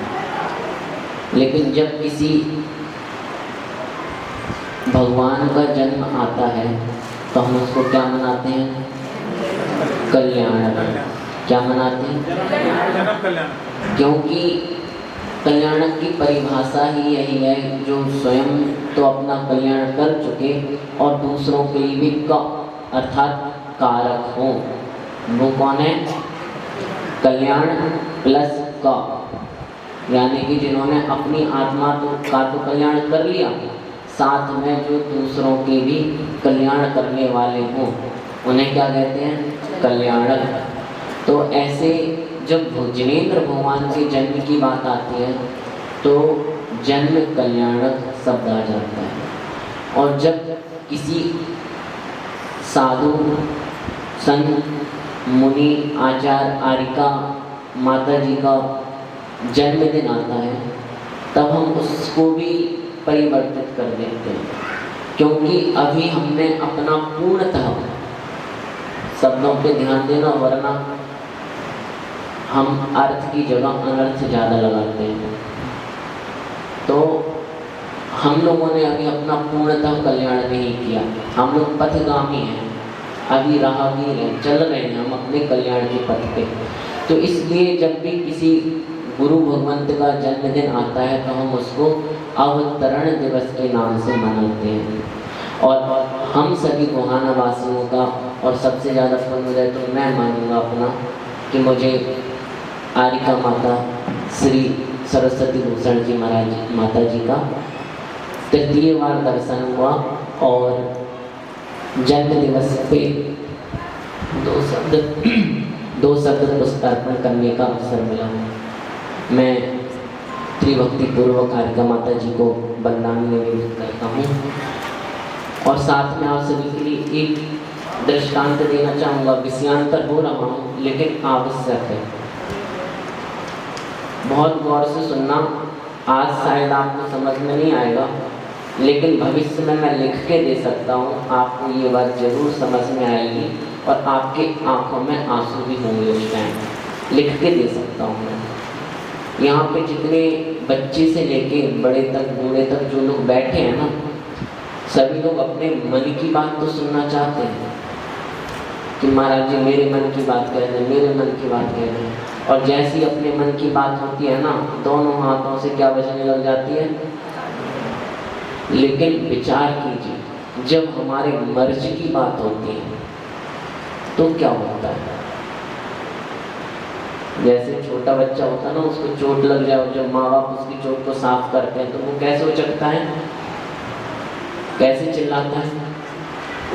लेकिन जब किसी भगवान का जन्म आता है तो हम उसको क्या मनाते हैं? कल्याण। क्या मनाते हैं? क्योंकि कल्याण की परिभाषा ही यही है, जो स्वयं तो अपना कल्याण कर चुके और दूसरों के लिए भी अर्थात कारक हो। वो कौन है? कल्याण प्लस का, यानी कि जिन्होंने अपनी आत्मा का तो कल्याण कर लिया, साथ में जो दूसरों के भी कल्याण करने वाले हों उन्हें क्या कहते हैं? कल्याणक। तो ऐसे जब जिनेंद्र भगवान के जन्म की बात आती है तो जन्म कल्याणक शब्द आ जाता है। और जब किसी साधु संत मुनि आचार्य आरिका माता जी का जन्मदिन आता है तब हम उसको भी परिवर्तित कर देते हैं, क्योंकि अभी हमने अपना पूर्णतः, शब्दों पे ध्यान देना वरना हम अर्थ की जगह अनर्थ ज़्यादा लगाते हैं। तो हम लोगों ने अभी अपना पूर्णतः कल्याण नहीं किया। हम लोग पथगामी हैं, अभी राहगीर हैं, चल रहे हैं हम अपने कल्याण के पथ पे। तो इसलिए जब भी किसी गुरु भगवंत का जन्मदिन आता है तो हम उसको अवतरण दिवस के नाम से मनाते हैं। और हम सभी गोहाना वासियों का और सबसे ज़्यादा पुण्य तो मैं मानूंगा अपना कि मुझे आरिका माता श्री सरस्वती भूषण जी महाराज माता जी का तृतीय बार दर्शन हुआ और जन्म दिवस पे दो शब्द पुष्पार्पण करने का अवसर मिला। मैं त्रिभक्ति पूर्वक आरिका माता जी को वंदना निवेदित करता हूँ और साथ में आप सभी के लिए एक दृष्टांत देना चाहूँगा। विषयांतर हो रहा हूँ लेकिन आवश्यक है, बहुत गौर से सुनना। आज शायद आपको समझ में नहीं आएगा लेकिन भविष्य में मैं लिख के दे सकता हूँ, आपको ये बात जरूर समझ में आएगी और आपके आंखों में आंसू भी होंगे उस टाइम। लिख के दे सकता हूँ मैं। यहाँ पे जितने बच्चे से लेके बड़े तक बूढ़े तक जो लोग बैठे हैं ना, सभी लोग अपने मन की बात तो सुनना चाहते हैं कि महाराज जी मेरे मन की बात कह रहे हैं, मेरे मन की बात कह रहे हैं। और जैसी अपने मन की बात होती है ना, दोनों हाथों से क्या बजने लग जाती है। लेकिन विचार कीजिए, जब हमारे मर्ज की बात होती है तो क्या होता है। जैसे छोटा बच्चा होता है ना, उसको चोट लग जाए, जब माँ बाप उसकी चोट को साफ करते हैं तो वो कैसे उचकता है, कैसे चिल्लाता है।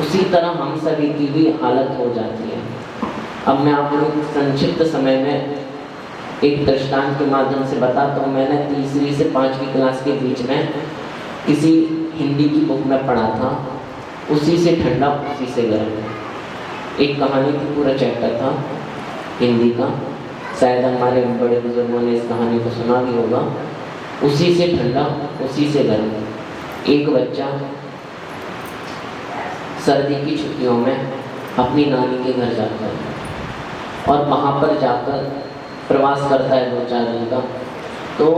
उसी तरह हम सभी की भी हालत हो जाती है। अब मैं आपको संक्षिप्त समय में एक दृष्टांत के माध्यम से बताता हूँ। मैंने 3री से 5वीं क्लास के बीच में किसी हिंदी की बुक में पढ़ा था, उसी से ठंडा उसी से गर्म। एक कहानी की पूरा चैप्टर था हिंदी का, शायद हमारे बड़े बुजुर्गों ने इस कहानी को सुना भी होगा। उसी से ठंडा उसी से गर्म, एक बच्चा सर्दी की छुट्टियों में अपनी नानी के घर जाता है और वहाँ पर जाकर प्रवास करता है 2-4 दिन का। तो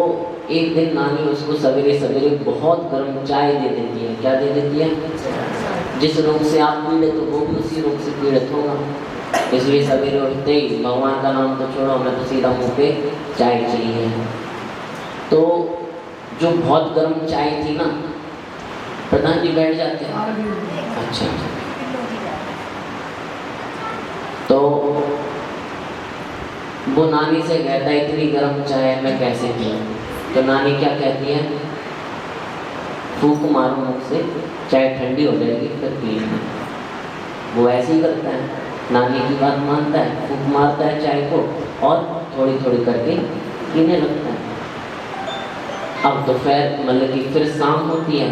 एक दिन नानी उसको सवेरे सवेरे बहुत गर्म चाय दे देती है। क्या दे देती है? जिस रोग से आप पीड़ित हो वो भी उसी रोग से पीड़ित होगा, इसलिए सवेरे उठते ही भगवान का नाम तो छोड़ो, हमें तो सीधा मुँह पे चाय चाहिए। तो जो बहुत गर्म चाय थी ना, प्रधान जी बैठ जाते हैं। अच्छा, तो वो नानी से कहता है इतनी गर्म चाय मैं कैसे पीऊँ? तो नानी क्या कहती है? फूंक मारो मुँह से, चाय ठंडी हो जाएगी फिर पी लेना। वो ऐसे ही करता है, नानी की बात मानता है, फूंक मारता है चाय को और थोड़ी थोड़ी करके पीने लगता है। अब दोपहर मतलब कि फिर शाम होती है,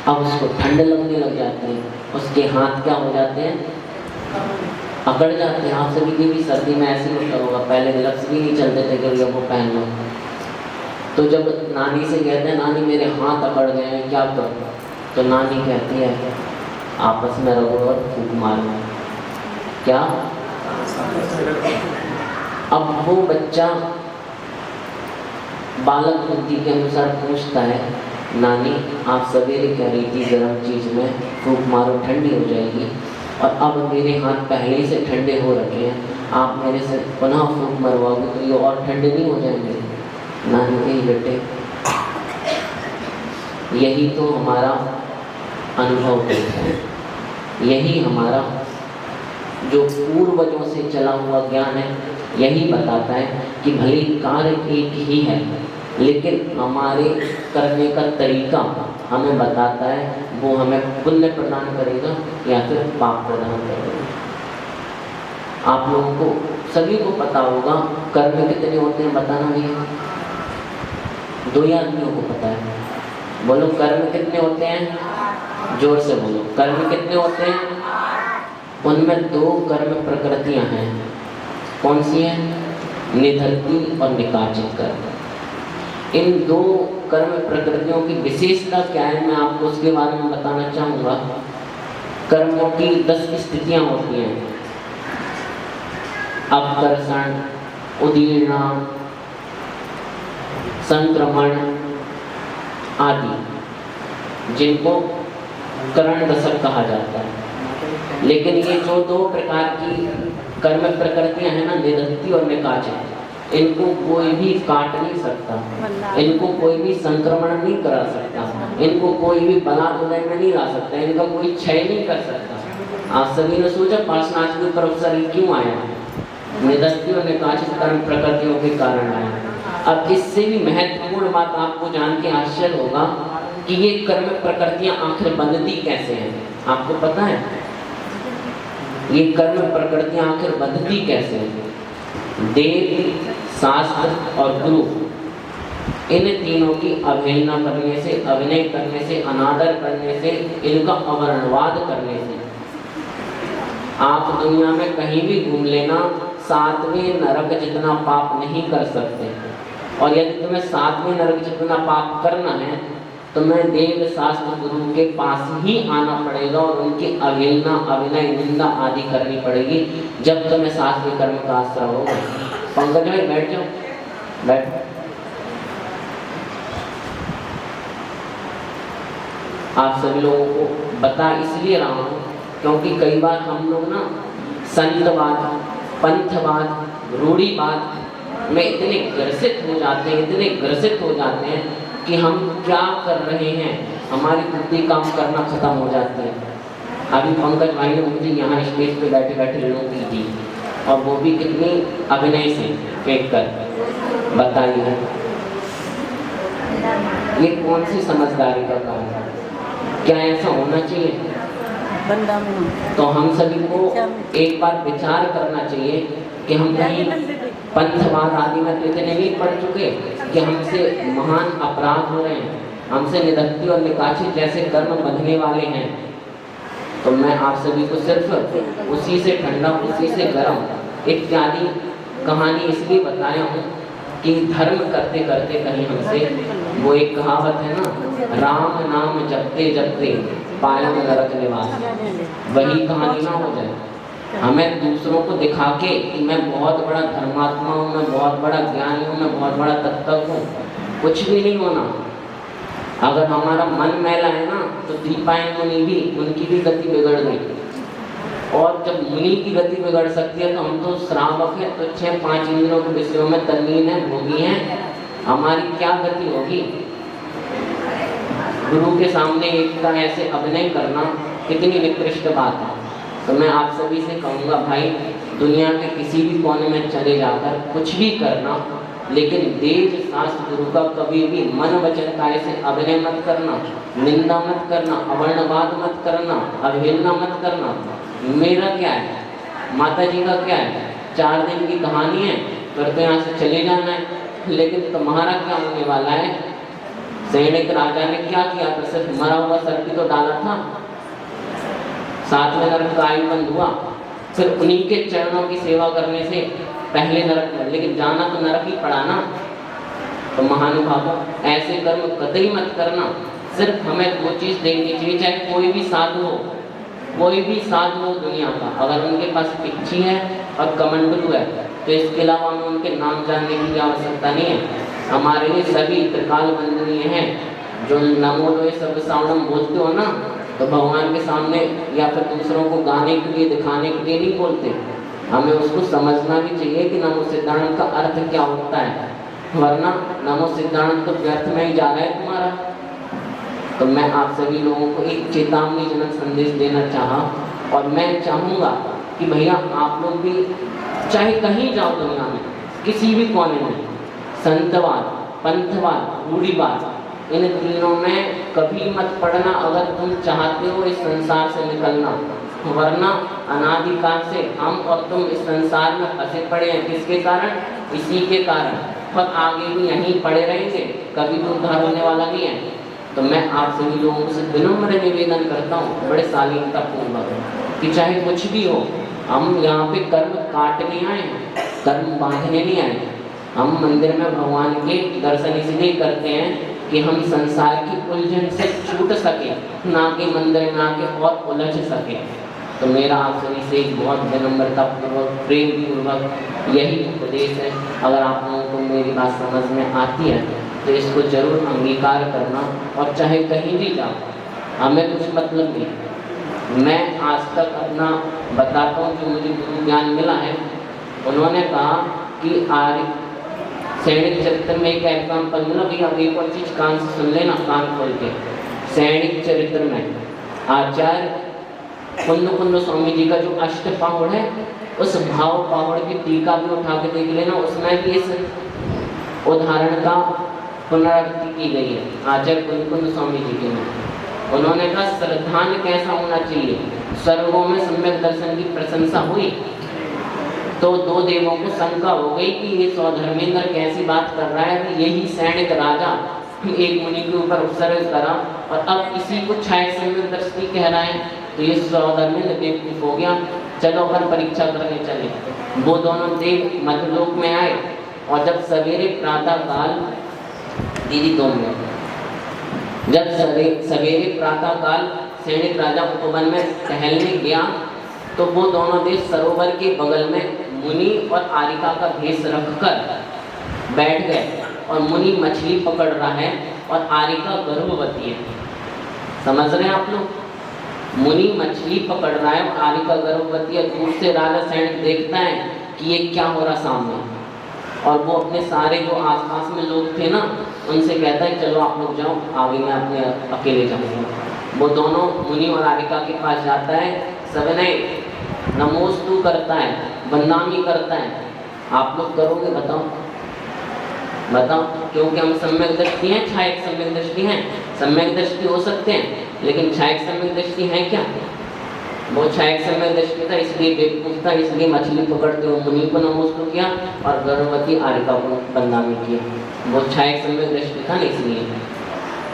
अब उसको ठंड लगने लग जाती है, उसके हाथ क्या हो जाते हैं? अकड़ जाते हैं। आप सभी की भी सर्दी में ऐसे ही होता होगा, पहले ग्लव्स भी नहीं चलते थे कि वो पहन लो। तो जब नानी से कहते हैं नानी मेरे हाथ अकड़ गए हैं क्या करूँ? तो नानी कहती है आपस में रगड़ो और फूंक मारो। क्या? अब वो बच्चा बालक बुद्धि के अनुसार पूछता है नानी आप सवेरे कह रही थी गर्म चीज़ में फूंक मारो ठंडी हो जाएगी, और अब मेरे हाथ पहले ही से ठंडे हो रखे हैं, आप मेरे से पुनः फूंक मरवाओगे तो ये और ठंडे नहीं हो जाएंगे? नानी कही बेटे यही तो हमारा अनुभव होता है, यही हमारा जो पूर्वजों से चला हुआ ज्ञान है, यही बताता है कि भले कार्य एक ही है लेकिन हमारे करने का तरीका हमें बताता है वो हमें पुण्य प्रदान करेगा या फिर पाप प्रदान करेगा। आप लोगों को सभी को पता होगा कर्म कितने होते हैं, बताना भी है। 2 आदमियों को पता है, बोलो कर्म कितने होते हैं? जोर से बोलो, कर्म कितने होते हैं? उनमें 2 कर्म प्रकृतियां हैं। कौन सी हैं? निधर्ती और निकाचित कर्म। इन 2 कर्म प्रकृतियों की विशेषता क्या है मैं आपको उसके बारे में बताना चाहूँगा। कर्मों की 10 स्थितियाँ होती हैं, अपकर्षण, उदीर्णा, संक्रमण आदि, जिनको करण दशक कहा जाता है। लेकिन ये जो 2 प्रकार की कर्म प्रकृतियां हैं ना, निधत्ती और निकाचित, इनको कोई भी काट नहीं सकता, इनको कोई भी संक्रमण नहीं करा सकता, इनको कोई भी बलात्कार में नहीं ला सकता, इनका कोई क्षय नहीं कर सकता। आप सभी ने सोचा पार्श्वनाथ के ऊपर शरीर क्यों आया? निधत्ती और निकाचित कर्म प्रकृतियों के कारण आया। अब इससे भी महत्वपूर्ण बात आपको जान के आश्चर्य होगा कि ये कर्म प्रकृतियां आखिर बंधती कैसे हैं। आपको पता है ये कर्म प्रकृतियां आखिर बंधती कैसे हैं? देव, शास्त्र और गुरु, इन तीनों की अवहेलना करने से, अभिनय करने से, अनादर करने से, इनका अवर्णवाद करने से आप दुनिया में कहीं भी घूम लेना 7वें नरक जितना पाप नहीं कर सकते। और यदि तुम्हें 7वें नरक जितना पाप करना है तो मैं देव, शास्त्र, गुरु के पास ही आना पड़ेगा और उनकी अवहेलना, अभिनय, निंदा आदि करनी पड़ेगी, जब तुम्हें 7वें कर्म का आश्रय होगा। पंकज भाई बैठ जाओ, बैठ। आप सभी लोगों को बता इसलिए रहा हूँ क्योंकि कई बार हम लोग ना संतवाद, पंथवाद, रूढ़िवाद में इतने ग्रसित हो जाते हैं, इतने ग्रसित हो जाते हैं कि हम क्या कर रहे हैं, हमारी बुद्धि काम करना खत्म हो जाती है। अभी पंकज भाई ने मुझे यहाँ स्टेज पे बैठे बैठे लोग की थी, और वो भी कितनी अभिनय से फेंक कर। बताइए ये कौन सी समझदारी का काम है? क्या ऐसा होना चाहिए? तो हम सभी को एक बार विचार करना चाहिए कि हम कहीं पंथवाद आदि में तो इतने नहीं पढ़ चुके कि हमसे महान अपराध हो रहे हैं, हमसे निधत्ती और निकाचित जैसे कर्म बंधने वाले हैं। तो मैं आप सभी को सिर्फ उसी से ठंडा, उसी से गर्म इत्यादि कहानी इसलिए बताया हूँ कि धर्म करते करते कहीं हमसे वो एक कहावत है ना, राम नाम जपते जपते पायो नरक निवास, वही कहानी ना हो जाए। हमें दूसरों को दिखा के कि मैं बहुत बड़ा धर्मात्मा हूँ, मैं बहुत बड़ा ज्ञानी हूँ, मैं बहुत बड़ा तत्व हूँ, कुछ भी नहीं होना। अगर हमारा मन मैला है ना तो दीपायन मुनि भी, उनकी भी गति बिगड़ गई। और जब मुनि की गति बिगड़ सकती है तो हम तो श्रावक हैं, तो 6-5 इंद्रियों के विषयों में तल्लीन है, भोगी हैं, हमारी क्या गति होगी। गुरु के सामने एकता ऐसे अभिनय करना कितनी निकृष्ट बात है। तो मैं आप सभी से कहूँगा भाई, दुनिया के किसी भी कोने में चले जाकर कुछ भी करना, लेकिन वेद शास्त्र गुरु का कभी भी मन वचन काय से अभिनय मत करना, निंदा मत करना, अवर्णवाद मत करना, अवहेलना मत करना। मेरा क्या है, माता जी का क्या है, 4 दिन की कहानी है, फिर तो यहाँ से चले जाना है। लेकिन तुम्हारा क्या होने वाला है? सैनिक राजा ने क्या किया था? सिर्फ मरा हुआ सर्प तो डाला था, 7वें नरक का आयु बंद हुआ, फिर उन्हीं के चरणों की सेवा करने से पहले नरक में, लेकिन जाना तो नरक ही पड़ा ना। तो महानुभावों, ऐसे कर्म कतई मत करना। सिर्फ हमें 2 चीज देखनी चाहिए, चाहे कोई भी साधु हो, कोई भी साधु हो दुनिया का, अगर उनके पास पिच्छी है और कमंडलू है तो इसके अलावा हमें उनके नाम जानने की आवश्यकता नहीं है। हमारे लिए सभी त्रिकाल वंदनीय हैं। जो नमो लोए सर्व सावणम बोलते हो ना, तो भगवान के सामने या फिर दूसरों को गाने के लिए, दिखाने के लिए नहीं बोलते। हमें उसको समझना भी चाहिए कि नमो सिद्धानंद का अर्थ क्या होता है, वरना नमो सिद्धानंद तो व्यर्थ में ही जा रहा है तुम्हारा। तो मैं आप सभी लोगों को एक चेतावनीजनक संदेश देना चाहा, और मैं चाहूँगा कि भैया आप लोग भी चाहे कहीं जाओ दुनिया में, किसी भी कोने में, संतवाद, पंथवाद, रूढ़िवाद, इन तीनों में कभी मत पड़ना अगर तुम चाहते हो इस संसार से निकलना। वरना अनादिकाल से हम और तुम इस संसार में फंसे पड़े हैं। किसके कारण? इसी के कारण, और आगे भी यहीं पड़े रहेंगे, कभी तो उद्धार होने वाला नहीं है। तो मैं आप सभी लोगों से विनम्र निवेदन करता हूँ, बड़े शालीनता पूर्वक, कि चाहे कुछ भी हो, हम यहाँ पे कर्म काटने आए हैं, कर्म बांधने नहीं आए। हम मंदिर में भगवान के दर्शन इसलिए करते हैं कि हम संसार की उलझन से छूट सके, ना कि मंदिर में आके और उलझ सके। तो मेरा आप सभी से एक बहुत विनम्रता पूर्वक, प्रेम पूर्वक यही उपदेश है। अगर आप लोगों को मेरी बात समझ में आती है तो इसको जरूर अंगीकार करना, और चाहे कहीं भी जाओ, हमें कुछ मतलब नहीं। मैं आज तक अपना बताता हूँ जो मुझे गुरु ज्ञान मिला है। उन्होंने कहा कि आर्य सैनिक चरित्र में एक एग्जाम्पल मिला, भैया एक और चीज कान से सुन लेना, कान खोल के। सैनिक चरित्र में आचार्य कुंद स्वामी जी का जो अष्टपावड़ है, उस भाव पावड़ की टीका भी उठा के देख लेना, उसमें भी इस उदाहरण का पुनरावृत्ति की गई है आचार्य कुंद स्वामी जी के में। उन्होंने कहा श्रद्धान कैसा होना चाहिए। स्वर्गों में सम्यक दर्शन की प्रशंसा हुई तो 2 देवों को शंका हो गई कि ये सौधर्मेंद्र कैसी बात कर रहा है कि यही सैनिक राजा एक मुनि के ऊपर उत्सर्ग करा, और अब इसी को छाया सम्यक दृष्टि कह रहा है, तो ये सौधर्मेंद्र बेवकूफ हो गया, चलो अपन परीक्षा करने चले। वो दोनों देव मध्यलोक में आए, और जब सवेरे प्रातः काल, दीदी 2 मिनट, जब सवेरे प्रातः काल सैनिक राजा उपवन में टहलने गया तो वो दोनों देव सरोवर के बगल में मुनि और आरिका का भेष रखकर बैठ गए, और मुनि मछली पकड़ रहा है और आरिका गर्भवती है। समझ रहे हैं आप लोग? मुनि मछली पकड़ रहा है और आरिका गर्भवती है। दूर से राजा सैनिक देखता है कि ये क्या हो रहा सामने, और वो अपने सारे जो आसपास में लोग थे ना, उनसे कहता है चलो आप लोग जाओ, आगे मैं अपने अकेले जाऊँगा। वो दोनों मुनि और आरिका के पास जाता है, सबने नमोस्तु करता है, बदनामी करता है। आप लोग करोगे? बताओ बताओ, क्योंकि हम सम्यक दृष्टि हैं, छायक सम्यक दृष्टि हैं। सम्यक दृष्टि हो सकते हैं, लेकिन छायक सम्यक दृष्टि है क्या? वो छायक सम्यक दृष्टि था, इसलिए बेवकूफ था, इसलिए मछली पकड़ते हुए मुनि को नमोस्तु किया और गर्भवती आरिका को बदनामी किया। वो छायक सम्यक दृष्टि था ना, इसलिए।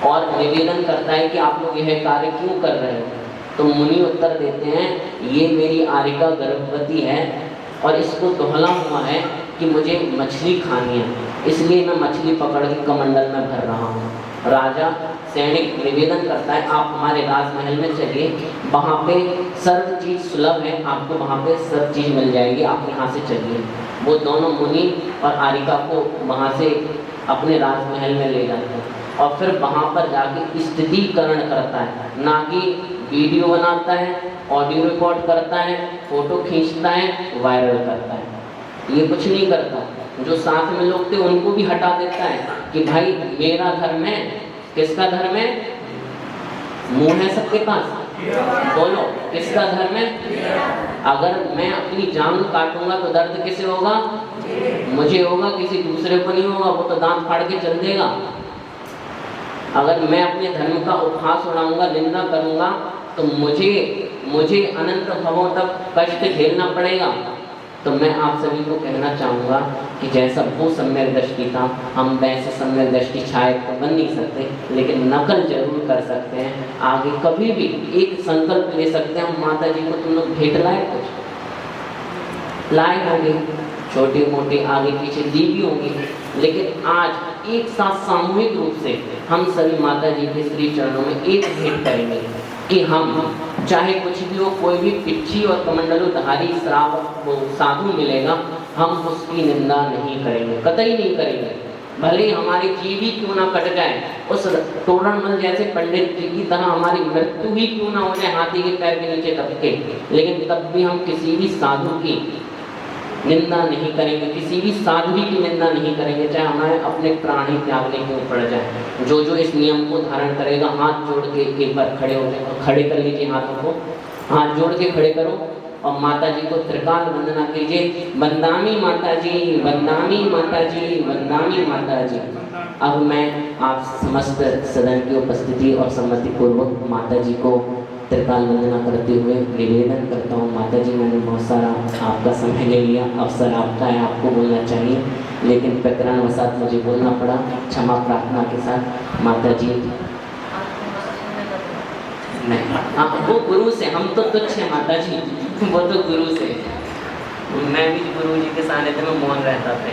और निवेदन करता है कि आप लोग यह कार्य क्यों कर रहे हो? तो मुनि उत्तर देते हैं, ये मेरी आरिका गर्भवती है और इसको दोहला हुआ है कि मुझे मछली खानी है, इसलिए मैं मछली पकड़ के कमंडल में भर रहा हूँ। राजा सैनिक निवेदन करता है, आप हमारे राजमहल में चलिए, वहाँ पे सर्व चीज़ सुलभ है, आपको वहाँ पे सब चीज़ मिल जाएगी, आप यहाँ से चलिए। वो दोनों मुनि और आरिका को वहाँ से अपने राजमहल में ले जाते हैं और फिर वहाँ पर जाके स्थितीकरण करता है, ना कि वीडियो बनाता है, ऑडियो रिकॉर्ड करता है, फोटो खींचता है, वायरल करता है। ये कुछ नहीं करता। जो साथ में लोग थे उनको भी हटा देता है कि भाई मेरा धर्म है। किसका धर्म है? मुंह है सबके पास, बोलो किसका धर्म है? अगर मैं अपनी जान काटूंगा तो दर्द किसे होगा? मुझे होगा, किसी दूसरे को नहीं होगा, वो तो दांत फाड़ के चल देगा। अगर मैं अपने धर्म का उपहास उड़ाऊंगा, निंदा करूंगा, तो मुझे अनंत भवों तक कष्ट झेलना पड़ेगा। तो मैं आप सभी को कहना चाहूँगा कि जैसा वो सम्यक दृष्टि था, हम वैसे सम्यक दृष्टि शायद तो बन नहीं सकते, लेकिन नकल जरूर कर सकते हैं। आगे कभी भी एक संकल्प ले सकते हैं, माता जी को तुम लोग भेंट लाए, कुछ लाए होंगे, छोटे मोटे आगे पीछे दी भी होंगी, लेकिन आज एक साथ सामूहिक रूप से हम सभी माता जी के श्री चरणों में एक भेंट करेंगे कि हम चाहे कुछ भी हो, कोई भी पिच्छी और कमंडलुधारी श्रावक वो साधु मिलेगा, हम उसकी निंदा नहीं करेंगे, कतई नहीं करेंगे। भले ही हमारी जीव ही क्यों ना कट जाए, उस तोरणमल जैसे पंडित जी की तरह हमारी मृत्यु ही क्यों ना हो जाए हाथी के पैर के नीचे दब के, लेकिन तब भी हम किसी भी साधु की निंदा नहीं करेंगे, किसी भी साध्वी की निंदा नहीं करेंगे, चाहे हमारे अपने प्राण ही त्यागने क्यों पड़ जाए। जो इस नियम को धारण करेगा, हाथ जोड़ के एक बार खड़े हो जाए, खड़े कर लीजिए, हाथों को हाथ जोड़ के खड़े करो और माता जी को त्रिकाल वंदना कीजिए। वंदामी माता जी, वंदामी माता जी, वंदामी माता जी। अब मैं आप समस्त सदन की उपस्थिति और सम्मति पूर्वक माता जी को त्रिकाल वंदना करते हुए निवेदन करता हूँ। माता जी, मैंने बहुत सारा आपका समय ले लिया, अवसर आपका है, आपको बोलना चाहिए, लेकिन प्रकरणवशात मुझे बोलना पड़ा, क्षमा प्रार्थना के साथ। माता जी नहीं, हाँ वो गुरु से, हम तो तुच्छ हैं माता जी, वो तो गुरु से। मैं भी गुरु जी के सानिध्य में मौन रहता था।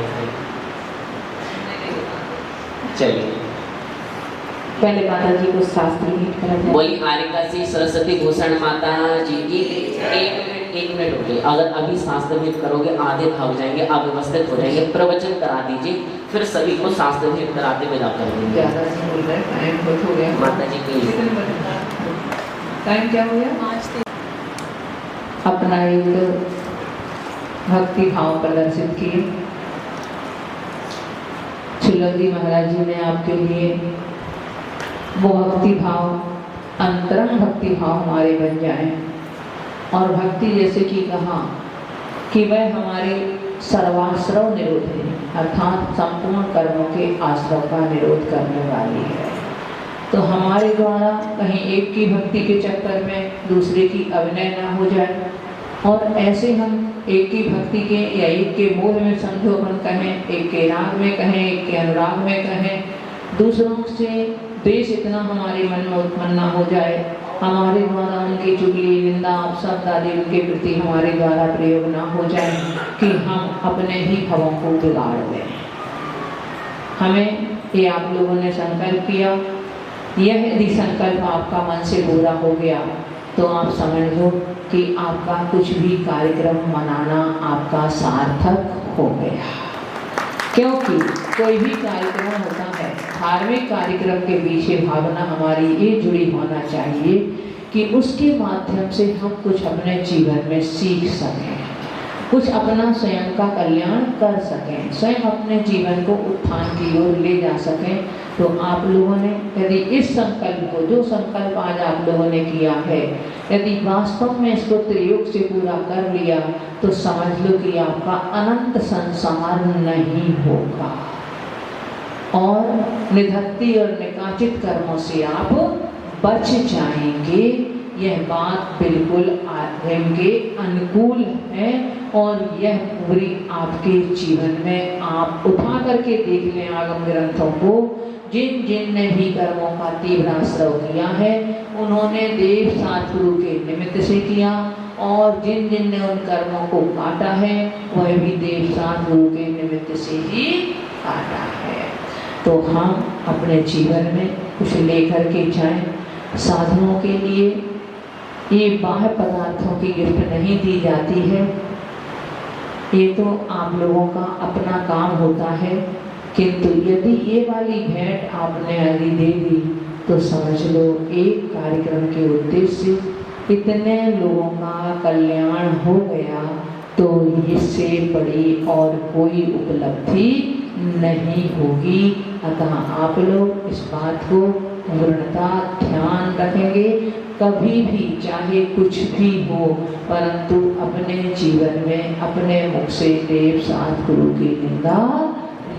चलिए पहले माता जी को शास्त्री भेंट करा जाए। वही आरिका से सरस्वती भूषण माता जी की एक मिनट हो गए। अगर अभी शास्त्र भेंट करोगे आधे भाग जाएंगे, अव्यवस्थित हो जाएंगे। प्रवचन करा दीजिए, फिर सभी को शास्त्र भेंट कराते विदा कर देंगे। टाइम बहुत हो गया। माता जी की टाइम क्या हो गया? अपना एक भक्ति भाव प्रदर्शित किए। छिल्लौदी महाराज जी ने आपके लिए वो भक्ति भाव, अंतरंग भक्ति भाव हमारे बन जाए, और भक्ति जैसे कि कहा कि वह हमारे सर्वाश्रव निरोध है, अर्थात संपूर्ण कर्मों के आश्रव का निरोध करने वाली है। तो हमारे द्वारा कहीं एक की भक्ति के चक्कर में दूसरे की अभिनय ना हो जाए, और ऐसे हम एक की भक्ति के या एक के मोह में समझो अपन कहें, एक के राग में कहें, एक के अनुराग में कहें, दूसरों से द्वेष इतना हमारे मन में उत्पन्न ना हो जाए, हमारे द्वारा उनकी चुगली, निंदा, अपशब्द आदि उनके प्रति हमारे द्वारा प्रयोग ना हो जाए कि हम अपने ही भवों को बिगाड़ दें। हमें ये आप लोगों ने संकल्प किया, यह यदि संकल्प आपका मन से पूरा हो गया तो आप समझ लो कि आपका कुछ भी कार्यक्रम मनाना आपका सार्थक हो गया। क्योंकि कोई भी कार्यक्रम होता है, धार्मिक कार्यक्रम के पीछे भावना हमारी ये जुड़ी होना चाहिए कि उसके माध्यम से हम कुछ अपने जीवन में सीख सकें, कुछ अपना स्वयं का कल्याण कर सकें, स्वयं अपने जीवन को उत्थान की ओर ले जा सकें। तो आप लोगों ने यदि इस संकल्प को, जो संकल्प आज आप लोगों ने किया है, यदि वास्तव में इसको त्रियोग से पूरा कर लिया तो समझ लो कि आपका अनंत संसार नहीं होगा, और निधत्ती और निकाचित कर्मों से आप बच जाएंगे। यह बात बिल्कुल आध्यात्म के अनुकूल है, और यह पूरी आपके जीवन में आप उठा करके देख लें आगम ग्रंथों को, जिन जिन ने भी कर्मों का तीव्र आश्रव किया है उन्होंने देव सतगुरु के निमित्त से किया, और जिन जिन ने उन कर्मों को काटा है वह भी देव सतगुरु के निमित्त से ही काटा है। तो हम अपने जीवन में कुछ लेकर के जाएं। साधनों के लिए ये बाह्य पदार्थों की गिफ्ट नहीं दी जाती है, ये तो आप लोगों का अपना काम होता है, किंतु यदि ये वाली भेंट आपने यदि दे दी तो समझ लो एक कार्यक्रम के उद्देश्य इतने लोगों का कल्याण हो गया, तो इससे बड़ी और कोई उपलब्धि नहीं होगी। अतः आप लोग इस बात को पूर्णता ध्यान रखेंगे। कभी भी चाहे कुछ भी हो, परंतु अपने जीवन में अपने मुख से देव सतगुरु की निंदा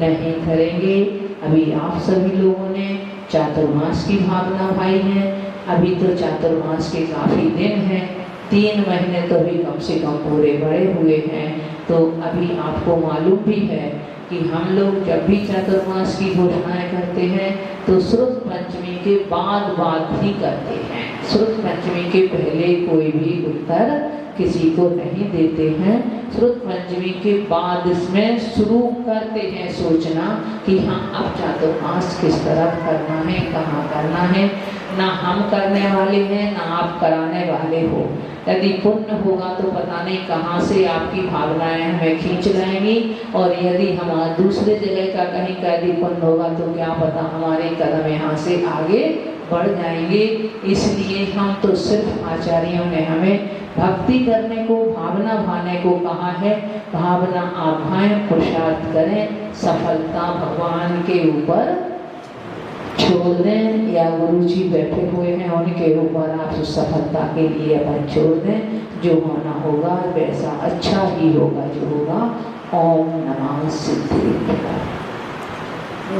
नहीं करेंगे। अभी आप सभी लोगों ने चातुर्मास की भावना भाई है। अभी तो चातुर्मास के काफ़ी दिन हैं, 3 महीने तो अभी कम से कम पूरे बड़े हुए हैं। तो अभी आपको मालूम भी है कि हम लोग जब भी चातुर्मास की घोषणाएं करते हैं तो श्रुत पंचमी के बाद ही करते हैं। श्रुत पंचमी के पहले कोई भी उत्तर किसी को नहीं देते हैं। श्रुत पंचमी के बाद इसमें शुरू करते हैं सोचना कि हाँ अब चातुर्मास किस तरफ करना है, कहाँ करना है। ना हम करने वाले हैं ना आप कराने वाले हो। यदि पुण्य होगा तो पता नहीं कहाँ से आपकी भावनाएं हमें खींच लाएंगी, और यदि हमारा दूसरे जगह का कहीं का यदि पुण्य होगा तो क्या पता हमारे कदम यहाँ से आगे बढ़ जाएंगे। इसलिए हम तो सिर्फ आचार्यों ने हमें भक्ति करने को, भावना भाने को कहा है। भावना आप भाएं, पुरुषार्थ करें, सफलता भगवान के ऊपर छोड़ दें, या गुरु जी बैठे हुए हैं उनके ऊपर आप उस सफलता के लिए अपन छोड़ दें। जो होना होगा वैसा अच्छा ही होगा जो होगा। ओम नमः सिद्धिविनायकाय।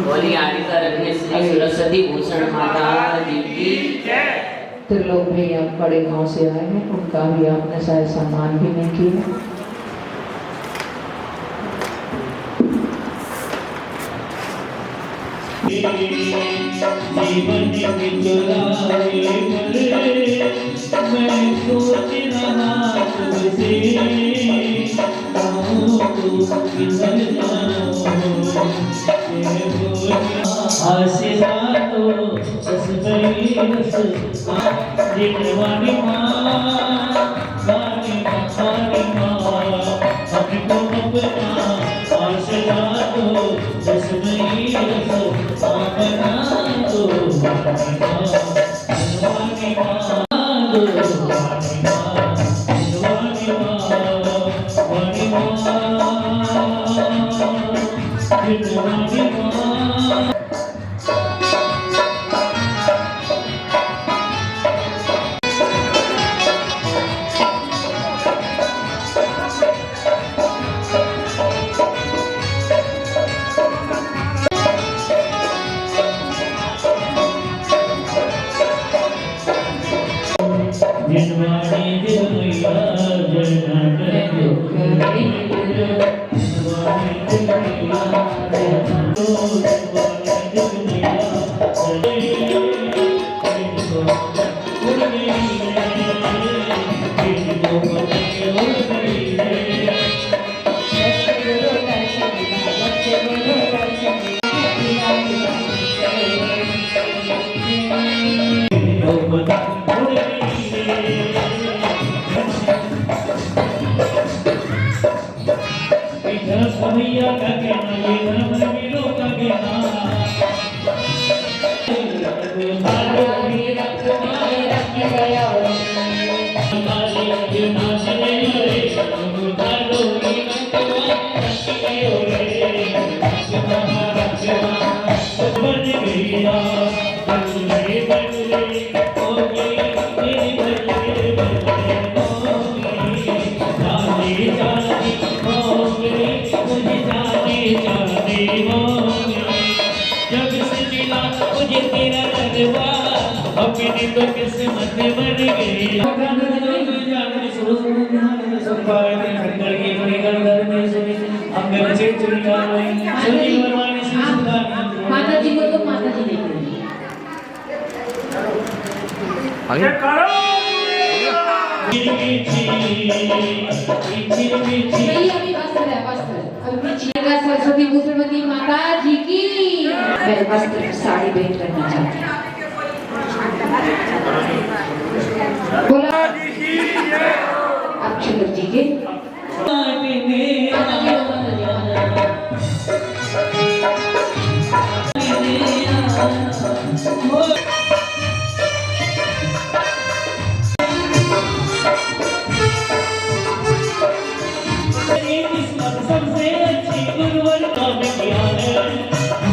बोली आदिता रवि श्री सरस्वती भूषण माता जी की जय। त्रिलोक भैया बड़े गांव से आए हैं, उनका भी आपने शायद सम्मान भी नहीं किया। जीवन बिचराए मैं सोच रहा तुझसे किधर आशीर्वादो वाणी हमको अपना आशीर्वादो माता जी को तो माता जी सरस्वती भूसुमती माता जी की। मैं वस्त्र साड़ी भेंट करना चाहती हूँ। बोला अक्षय जी के सबसे अच्छी गुरुवर काम किया है,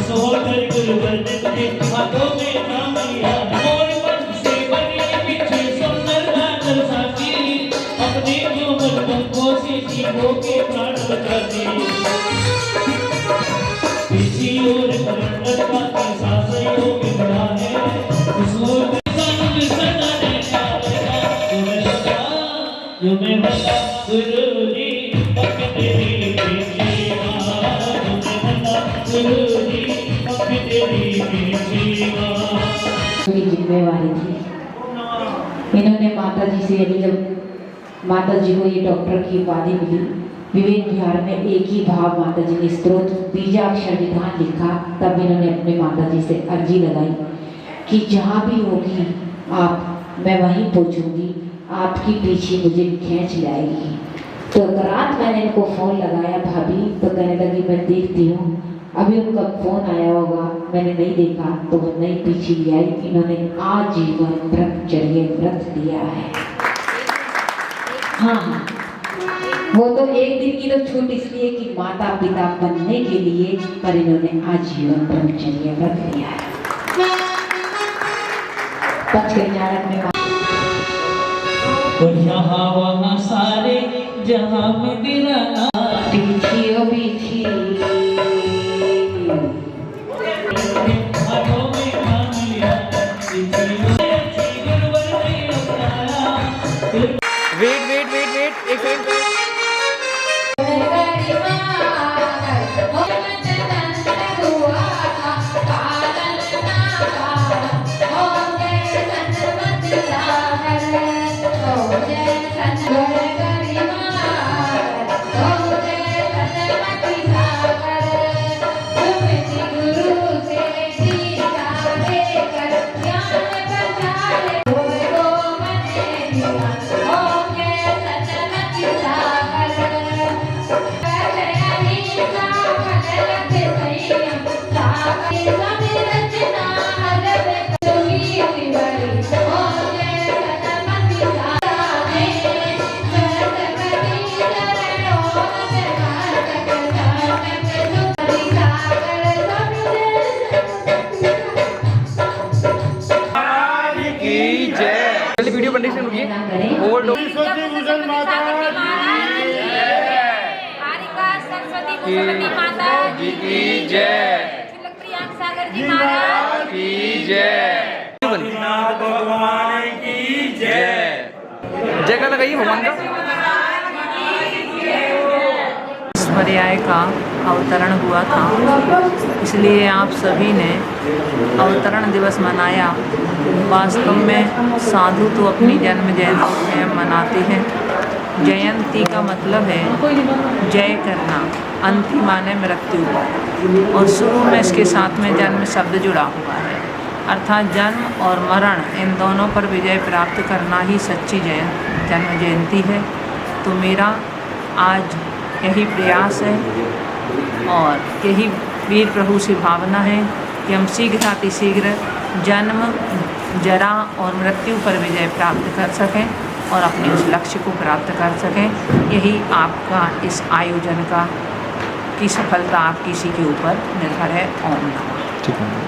सोहर गुरुवर ने तुझे हाथों में काम लिया। मोर पंख से बनी पीछे सुंदर गाजर साथी, अपने कोमल पंखों से जीवों के प्राण बचाती। इसी ओर कमंडल का कैसा सहयोग बड़ा है, उस ओर संग सदाने का जो मैं बता गुरु जी जिम्मेवारी थी। इन्होंने माता जी से, अभी जब माता जी को ये डॉक्टर की उपाधि मिली, विवेक विहार में एक ही भाव माता जी ने स्त्रोत बीजाक्षर विधान लिखा। तब इन्होंने अपने माता जी से अर्जी लगाई कि जहाँ भी होगी आप, मैं वहीं पहुँचूंगी, आपकी पीछे मुझे खींच लाएगी। तो रात मैंने इनको फ़ोन लगाया भाभी, तो कहने लगी मैं देखती हूँ। अभी उनका फ़ोन आया होगा, मैंने नहीं देखा, तो वो नहीं पीछे ले आई। इन्होंने आजीवन ब्रह्मचर्य व्रत लिया है। हाँ, वो तो एक दिन की तो छूट इसलिए कि माता पिता बनने के लिए, पर इन्होंने आजीवन ब्रह्मचर्य व्रत लिया है। पंचकन्यारक में यहाँ वहाँ सारे जहाँ में तेरा नाम पीछी ओ पीछी हाथों में काम लिया। वेट एक सेकंड। वीडियो कंडीशन होगी ओल्ड सरस्वती भूषण माता जी की जय, सागर जी महाराज की जय, भगवान की जय। जय का लगाइए भगवान का। इस पर्याय का अवतरण हुआ था, इसलिए आप सभी ने अवतरण दिवस मनाया। वास्तव में साधु तो अपनी जन्म जयंती मनाते हैं। जयंती का मतलब है जय करना, अंति माने मृत्यु, और शुरू में इसके साथ में जन्म शब्द जुड़ा हुआ है, अर्थात जन्म और मरण इन दोनों पर विजय प्राप्त करना ही सच्ची जन्म जयंती है। तो मेरा आज यही प्रयास है और यही वीर प्रभु से भावना है कि हम शीघ्र जन्म, जरा और मृत्यु पर विजय प्राप्त कर सकें और अपने उस लक्ष्य को प्राप्त कर सकें। यही आपका इस आयोजन की सफलता आपकी इसी के ऊपर निर्भर है। ओम नमः।